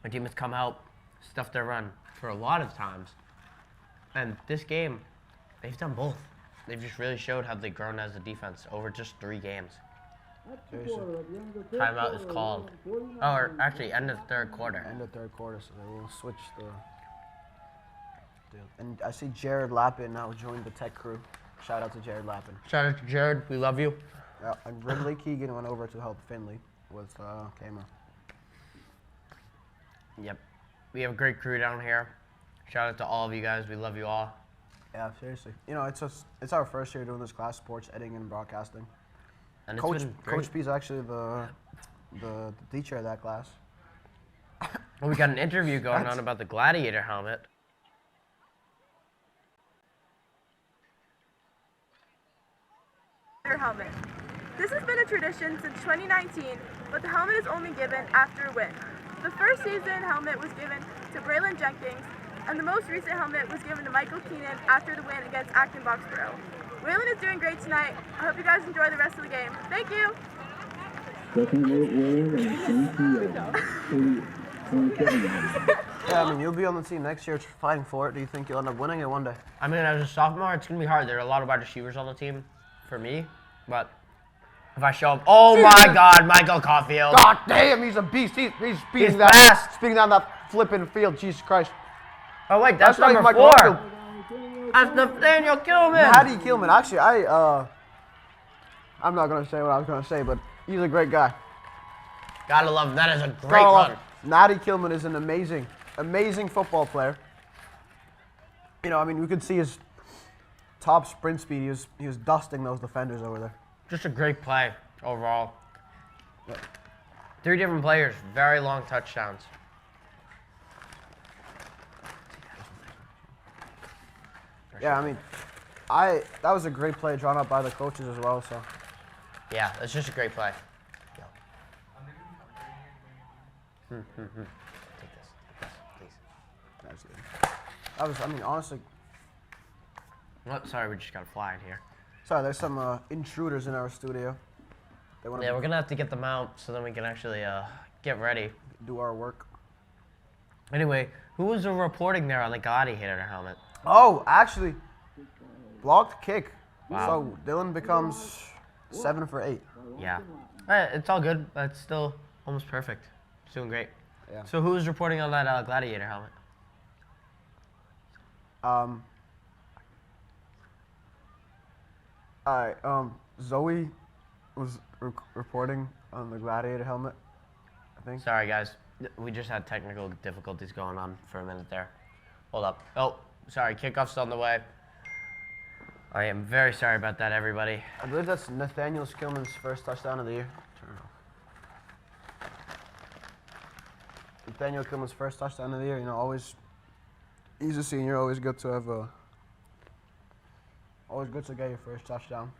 a team has come out, stuff their run for a lot of times. And this game, they've done both. They've just really showed how they've grown as a defense over just 3 games. Timeout is called. Oh, or actually, end of third quarter. end of third quarter, so they will switch the deal. And I see Jared Lappin now joined the tech crew. Shout out to Jared Lappin. Shout out to Jared. We love you. Yeah, and Ridley Keegan went over to help Finley with camera. Yep. We have a great crew down here. Shout out to all of you guys. We love you all. Yeah, seriously. You know, it's our first year doing this class, sports editing and broadcasting. And it's Coach been great. Coach P is actually the teacher of that class. Well, we got an interview going That's- on about the Gladiator helmet. Helmet. This has been a tradition since 2019, but the helmet is only given after a win. The first season helmet was given to Braylon Jenkins, and the most recent helmet was given to Michael Keenan after the win against Acton Boxborough. Waylon is doing great tonight. I hope you guys enjoy the rest of the game. Thank you! Second and 8, Wayland on the 27 yard. Yeah, I mean, you'll be on the team next year fighting for it. Do you think you'll end up winning it one day? I mean, as a sophomore, it's going to be hard. There are a lot of wide receivers on the team for me, but if I show up, oh my God, Michael Caulfield. God damn, he's a beast. He's speeding He's that fast. speeding down that flipping field. Jesus Christ. Oh wait, that's not number even 4. Michael That's Nathaniel Gilman. Hattie Kilman. Actually, I'm not gonna say what I was gonna say, but he's a great guy. Gotta love him. That is a great Gotta love run. him. Natty Kilman is an amazing football player. You know, I mean, we could see his top sprint speed. He was dusting those defenders over there. Just a great play overall. 3 different players, very long touchdowns. Yeah, I mean, that was a great play drawn up by the coaches as well. So Yeah, it's just a great play. Take this, please. that's good. That was, I mean, honestly. Oh, sorry, we just got a fly in here. Sorry, there's some intruders in our studio. They want to Yeah, we're gonna have to get them out so then we can actually get ready. do our work. Anyway, who was reporting there on the Gladiator helmet? Oh, actually, blocked kick. Wow. So Dylan becomes 7 for 8. Yeah. It's all good. That's still almost perfect. It's doing great. Yeah. So who was reporting on that Gladiator helmet? All right. Zoe was reporting on the Gladiator helmet, I think. Sorry, guys. We just had technical difficulties going on for a minute there. Hold up. Oh, sorry. Kickoff's on the way. I am very sorry about that, everybody. I believe that's Nathaniel Skillman's first touchdown of the year. Turn it off. Nathaniel Skillman's first touchdown of the year. You know, always. He's a senior. Always good to have a. Always good to get your first touchdown.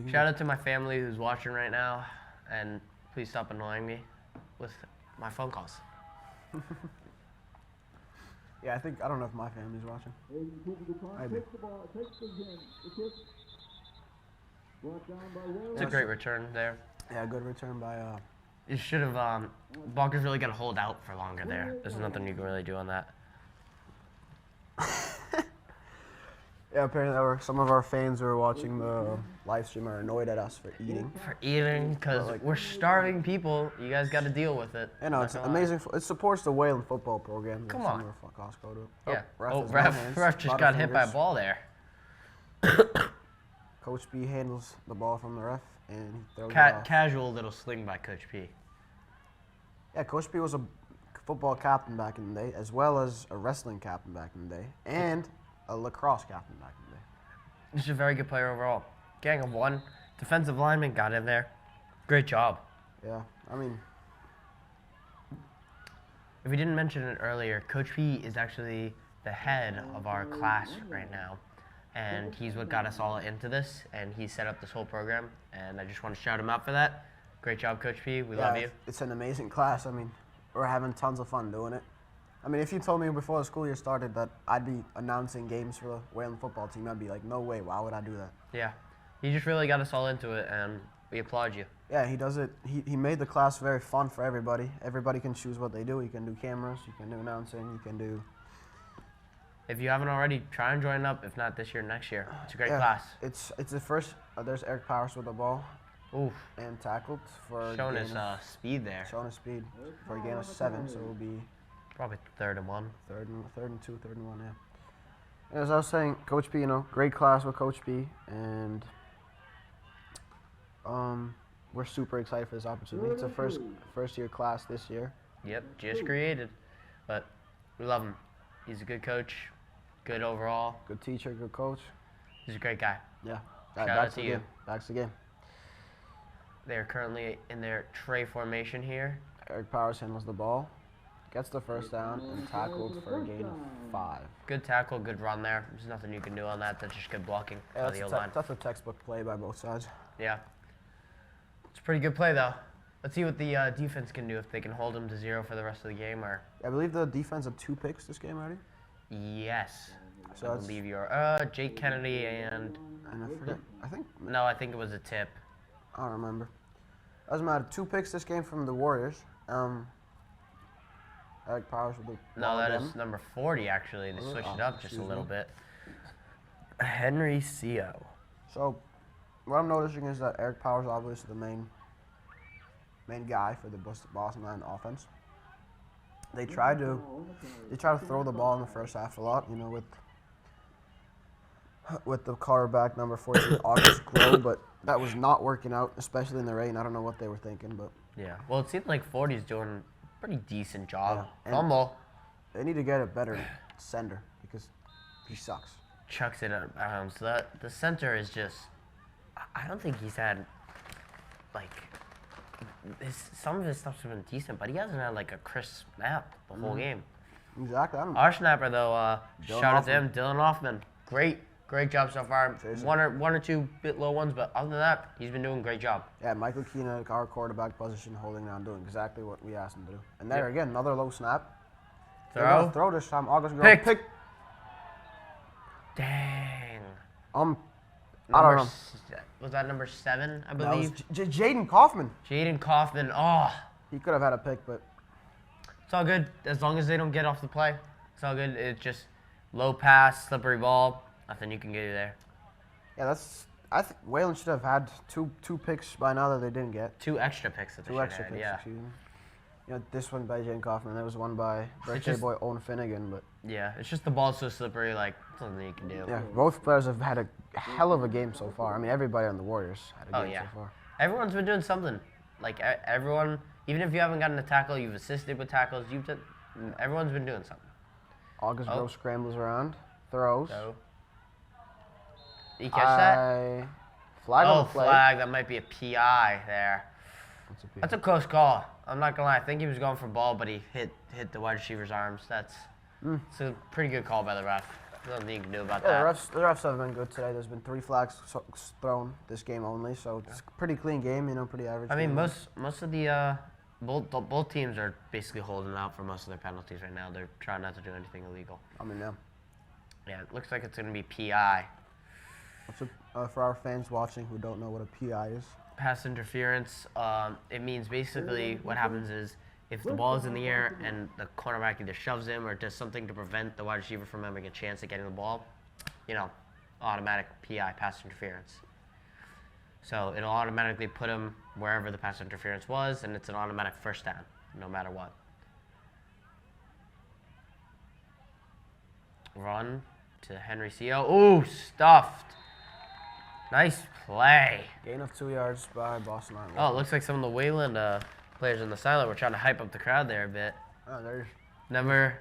Shout out to my family who's watching right now, and please stop annoying me with my phone calls. Yeah, I don't know if my family's watching. Maybe. It's a great return there. Yeah, good return by. You should have. Bonker's really got to hold out for longer there. There's nothing you can really do on that. Yeah, apparently some of our fans who are watching the live stream are annoyed at us for eating. For eating, because Like- we're starving people. You guys got to deal with it. You know, Not it's gonna lie. amazing. It supports the Wayland football program. Come Some on. of our Costco do. Yeah. Ref, Oh, has no hands, ref just lot of got hit by a fingers. ball there. Coach B handles the ball from the ref and he throws it off. Casual little sling by Coach P. Yeah, Coach B was a football captain back in the day, as well as a wrestling captain back in the day, and a lacrosse captain back in the day. He's a very good player overall. Gang of one. Defensive lineman got in there. Great job. Yeah, I mean, If we didn't mention it earlier, Coach P is actually the head of our class right now. And he's what got us all into this, and he set up this whole program. And I just want to shout him out for that. Great job, Coach P. We love you. It's an amazing class. I mean, we're having tons of fun doing it. I mean, if you told me before the school year started that I'd be announcing games for the Wayland football team, I'd be like, no way, why would I do that? Yeah. He just really got us all into it, and we applaud you. Yeah, he does it. He made the class very fun for everybody. Everybody can choose what they do. You can do cameras, you can do announcing, you can do... If you haven't already, try and join up. If not this year, next year. It's a great Yeah, class. It's the first. There's Eric Powers with the ball Oof. and tackled for a Showing gain his of- speed there. showing his speed for a gain of 7, so it'll be Probably 3rd and 1. third and 2, 3rd and 1. Yeah. And as I was saying, Coach B, great class with Coach B, and we're super excited for this opportunity. It's a first year class this year. Yep, just created. But we love him. He's a good coach, good overall. Good teacher, good coach. He's a great guy. Yeah. Shout Back out to to the you. game. Back to the game. They're currently in their tray formation here. Eric Powers handles the ball, gets the first down, and tackled for a gain of 5. Good tackle, good run there. There's nothing you can do on that. That's just good blocking by the O-line. That's a textbook play by both sides. Yeah. It's a pretty good play, though. Let's see what the defense can do, if they can hold them to 0 for the rest of the game, or... I believe the defense had 2 picks this game already. Yes. So I that's- believe you're... Jake Kennedy and... And I forget. I think No, I think it was a tip. I don't remember. Doesn't matter. 2 picks this game from the Warriors. Eric Powers with the No, ball that again. is number 40, actually. They Oh, switched it oh, up just a excuse little me. bit. Henry Co. So, what I'm noticing is that Eric Powers is obviously the main guy for the Boston Line offense. They try to throw the ball in the first half a lot, with the quarterback number 14, August Glow, but that was not working out, especially in the rain. I don't know what they were thinking, but Yeah. Well, it seemed like 40's doing a pretty decent job. Yeah, and- Fumble. they need to get a better sender because he sucks. Chucks it out of bounds. The center is just... I don't think he's had, like... some of his stuff's been decent, but he hasn't had, like, a crisp snap the whole game. Exactly. I don't Our snapper, though, Dylan shout out to Hoffman. him, Dylan Hoffman. Great job so far. Seriously. One or two bit low ones, but other than that, he's been doing a great job. Yeah, Michael Keena, our quarterback position, holding down, doing exactly what we asked him to do. And there again, another low snap. They're Throw. gonna throw this time. August Glow Pick. Dang. I don't Number know. Was that number 7, I That was believe? Jaden Kaufman. Jaden Kaufman. Oh, He could have had a pick, but it's all good as long as they don't get off the play. It's all good. It's just low pass, slippery ball. Nothing you can get there. yeah, I think Wayland should have had two picks by now that they didn't get. 2 extra picks that they 2 should extra have picks, had, yeah. excuse me. This one by Jaden Kaufman. There was one by birthday just- boy Owen Finnegan, but Yeah, it's just the ball's so slippery, like, something you can do. yeah, both players have had a hell of a game so far. I mean, everybody on the Warriors had a Oh, game yeah. so far. Everyone's been doing something. Like, everyone, even if you haven't gotten a tackle, you've assisted with tackles, everyone's been doing something. August Oh. Glow scrambles around, throws. So, did you catch that? Flag on Oh, the play. flag. That might be a PI there. That's a PI. That's a close call. I'm not gonna lie. I think he was going for ball, but he hit the wide receiver's arms. It's a pretty good call by the ref. There's nothing you can do about Yeah, that. the refs have been good today. There's been 3 flags thrown this game only, so it's a pretty clean game. Pretty average. I mean, game. most of the both teams are basically holding out for most of their penalties right now. They're trying not to do anything illegal. I mean, yeah. Yeah, it looks like it's gonna be PI. For our fans watching who don't know what a PI is. Pass interference. It means basically what happens is if the ball is in the air and the cornerback either shoves him or does something to prevent the wide receiver from having a chance at getting the ball, automatic PI, pass interference. So it'll automatically put him wherever the pass interference was, and it's an automatic first down, no matter what. Run to Henry Co. Ooh, stuffed. Nice play. Gain of 2 yards by Boston Latin. Oh, it looks like some of the Wayland players in the silent were trying to hype up the crowd there a bit. Oh, there's Number,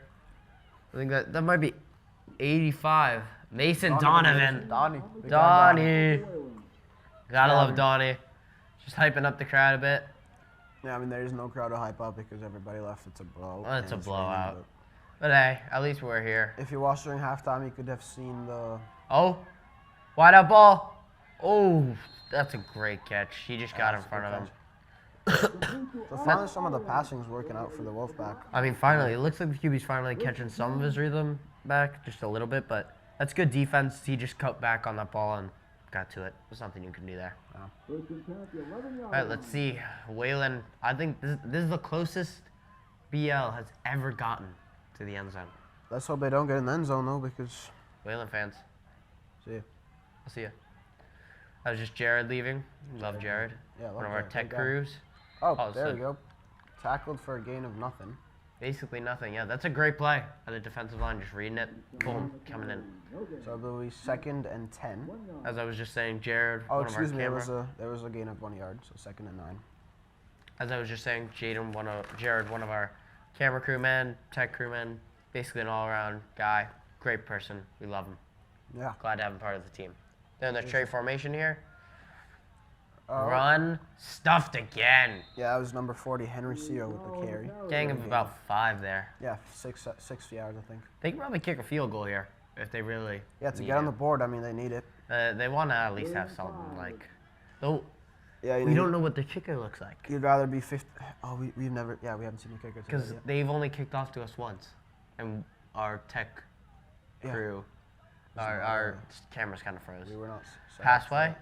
I think that might be 85. Mason Donovan. Donnie. Donnie. Gotta love Donnie. Just hyping up the crowd a bit. Yeah, I mean, there is no crowd to hype up because everybody left. It's a blow. Well, it's a and blowout. raining, But hey, at least we're here. but if you watched during halftime, you could have seen the. Oh, wide out ball. Oh, that's a great catch. He just got in That's a front good of him. So finally, some of the passing's working out for the Wolfpack. I mean, finally, it looks like the QB's finally catching some of his rhythm back, just a little bit, but that's good defense. He just cut back on that ball and got to it. There's nothing you can do there. First and 10 at the 11-yard All right, let's see. Wayland, I think this is the closest BL has ever gotten to the end zone. Let's hope they don't get in the end zone though, because. Wayland fans, See. I'll see you. That was just Jared leaving. Love Jared. Yeah, love One of our Jared, tech good guy. crews. Oh, Oh, there so- we go. Tackled for a gain of nothing. Basically nothing. Yeah, that's a great play. At the defensive line, just reading it. Boom, coming in. So it'll be 2nd and 10. As I was just saying, Jared, Oh, one of our excuse me. camera. There was a gain of 1 yard, so 2nd and 9. As I was just saying, Jared, one of our camera crewmen, tech crewmen, basically an all-around guy. Great person. We love him. Yeah. Glad to have him part of the team. They're in their trade formation here. Uh, Run, stuffed again. Yeah, that was number 40, Henry Co. with the carry. Gang of about 5 there. Yeah, 6 yards, I think. They can probably kick a field goal here if they really. Yeah, to need get on it. the board, I mean, they need it. They want to at least have something like. Though Yeah, we don't know what the kicker looks like You'd rather be 50. Oh, we haven't seen the kicker today because yet. they've only kicked off to us once, and our tech Yeah. crew, our cameras kind of froze. We were not. set Pass up for play, that.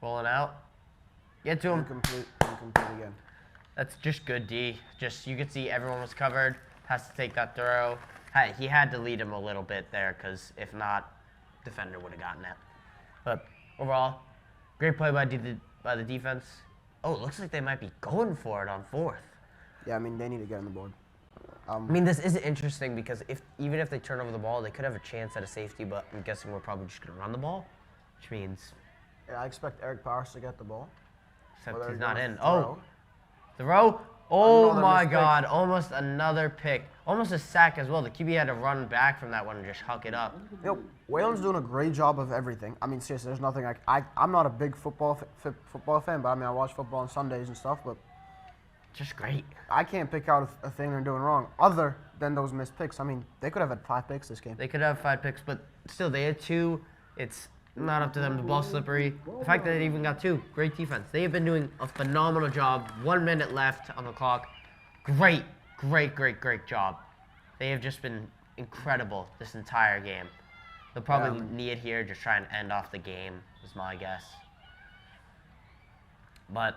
rolling out, get to him. Incomplete again. That's just good D. Just you could see everyone was covered. Has to take that throw. He had to lead him a little bit there because if not, defender would have gotten it. But overall, great play by the defense. Oh, it looks like they might be going for it on 4th. Yeah, I mean, they need to get on the board. I mean, this is interesting because even if they turn over the ball, they could have a chance at a safety, but I'm guessing we're probably just going to run the ball, which means Yeah, I expect Eric Powers to get the ball. except Whether he's he's not gonna in. throw. Oh, throw. Oh Another my mistake. God, almost another pick. Almost a sack as well. The QB had to run back from that one and just huck it up. Whalen's doing a great job of everything. I mean, seriously, there's nothing I'm not a big football fan, but I mean, I watch football on Sundays and stuff, but Just great. I can't pick out a thing they're doing wrong other than those missed picks. I mean, they could have had 5 picks this game. They could have 5 picks, but still, they had 2. It's not up to them. The ball's slippery. The fact that they even got 2, great defense. They have been doing a phenomenal job. 1 minute left on the clock. Great job. They have just been incredible this entire game. They'll probably knee it here, just try and end off the game, is my guess. But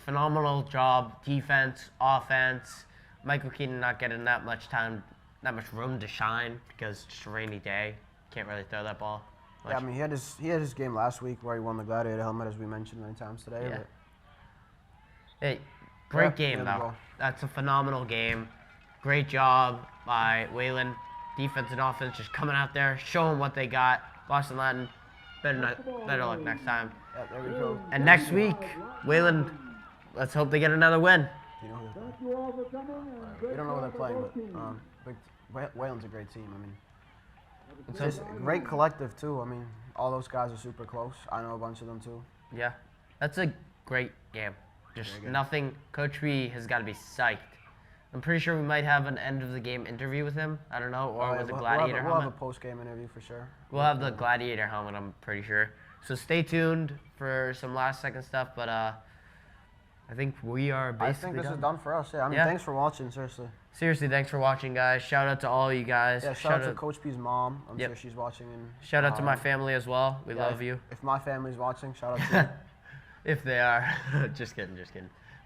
phenomenal job, defense, offense. Michael Keaton not getting that much time, that much room to shine because it's just a rainy day. Can't really throw that ball much. Yeah, I mean, he had his game last week where he won the Gladiator helmet, as we mentioned many times today. Yeah. But Hey, great Yeah, game there we though. go. That's a phenomenal game. Great job by Wayland. Defense and offense just coming out there, showing what they got. Boston Latin, better luck next time. yeah, there we go. And next week, Wayland, let's hope they get another win. You know who they're Thank you all for coming. And We great don't know who they're job playing, by both but teams. Whalen's a great team. I mean, it's So- just a great collective too. I mean, all those guys are super close. I know a bunch of them too. Yeah, that's a great game. Just nothing. Coach B has got to be psyched. I'm pretty sure we might have an end of the game interview with him. I don't know, or Oh, yeah, with the we'll Gladiator have helmet. a post-game interview for sure. We'll have the Gladiator helmet, I'm pretty sure. So stay tuned for some last-second stuff, but I think we are I basically think this is done for us. Yeah, I mean, Yeah. thanks for watching. Seriously. Seriously, thanks for watching, guys. Shout out to all you guys. Yeah, shout out to Coach P's mom. I'm Yep. sure she's watching. And Shout out to my family as well. We yeah, love you. If my family's watching, shout out to you. If they are. Just kidding.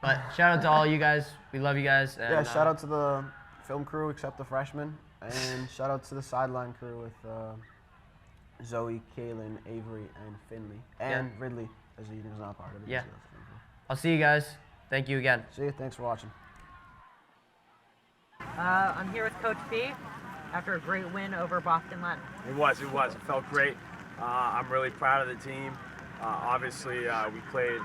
But shout out to all you guys. We love you guys. And, Yeah, shout out to the film crew except the freshmen, and shout out to the sideline crew with Zoe, Kaylin, Avery, and Finley, and Ridley, as he was not part of it. Yeah. I'll see you guys. Thank you again. See you. Thanks for watching. I'm here with Coach P after a great win over Boston Latin. It was. It felt great. I'm really proud of the team. Obviously, we played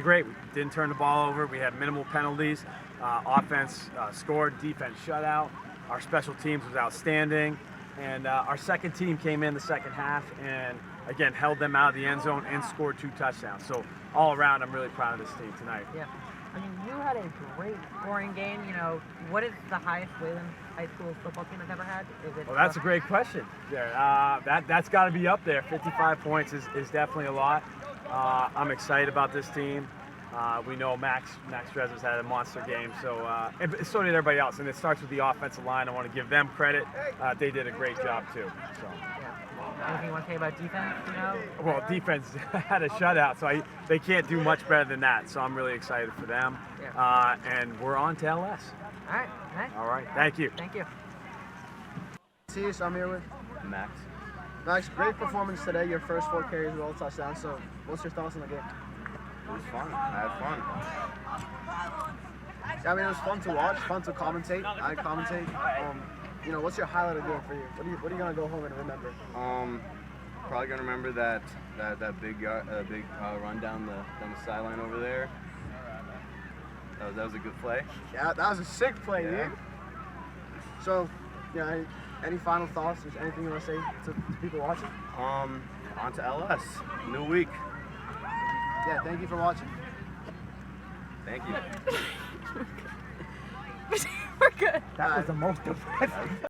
great. We didn't turn the ball over. We had minimal penalties. Offense scored, defense shutout. Our special teams was outstanding. And our second team came in the second half and, again, held them out of the end zone and scored 2 touchdowns. So all around, I'm really proud of this team tonight. Yeah. I mean, you had a great scoring game. You know, what is the highest Wayland High School football team has ever had? Is it? Well, that's a great question, Jared. That's got to be up there. 55 points is definitely a lot. I'm excited about this team. We know Max Drezner's had a monster game, so and so did everybody else. And it starts with the offensive line. I want to give them credit. They did a great job too. So. Anything you want to say about defense? You know. Well, defense had a shutout, so they can't do much better than that. So I'm really excited for them. Yeah. And we're on to LS. All right. Nice. All right. Thank you. Thank you. See you. So I'm here with Max. Max. Great performance today. Your first 4 carries with all touchdowns. So, what's your thoughts on the game? It was fun. I had fun. Yeah, I mean, it was fun to watch, fun to commentate. I commentate. You know, what's your highlight of the game for you? What are you gonna go home and remember? Probably gonna remember that big run down the sideline over there. That was a good play. Yeah, that was a sick play, Yeah. dude. So, yeah, any final thoughts? Is anything you want to say to people watching? On to LS. New week. Yeah, thank you for watching. Thank you. We're good. That was the most impressive.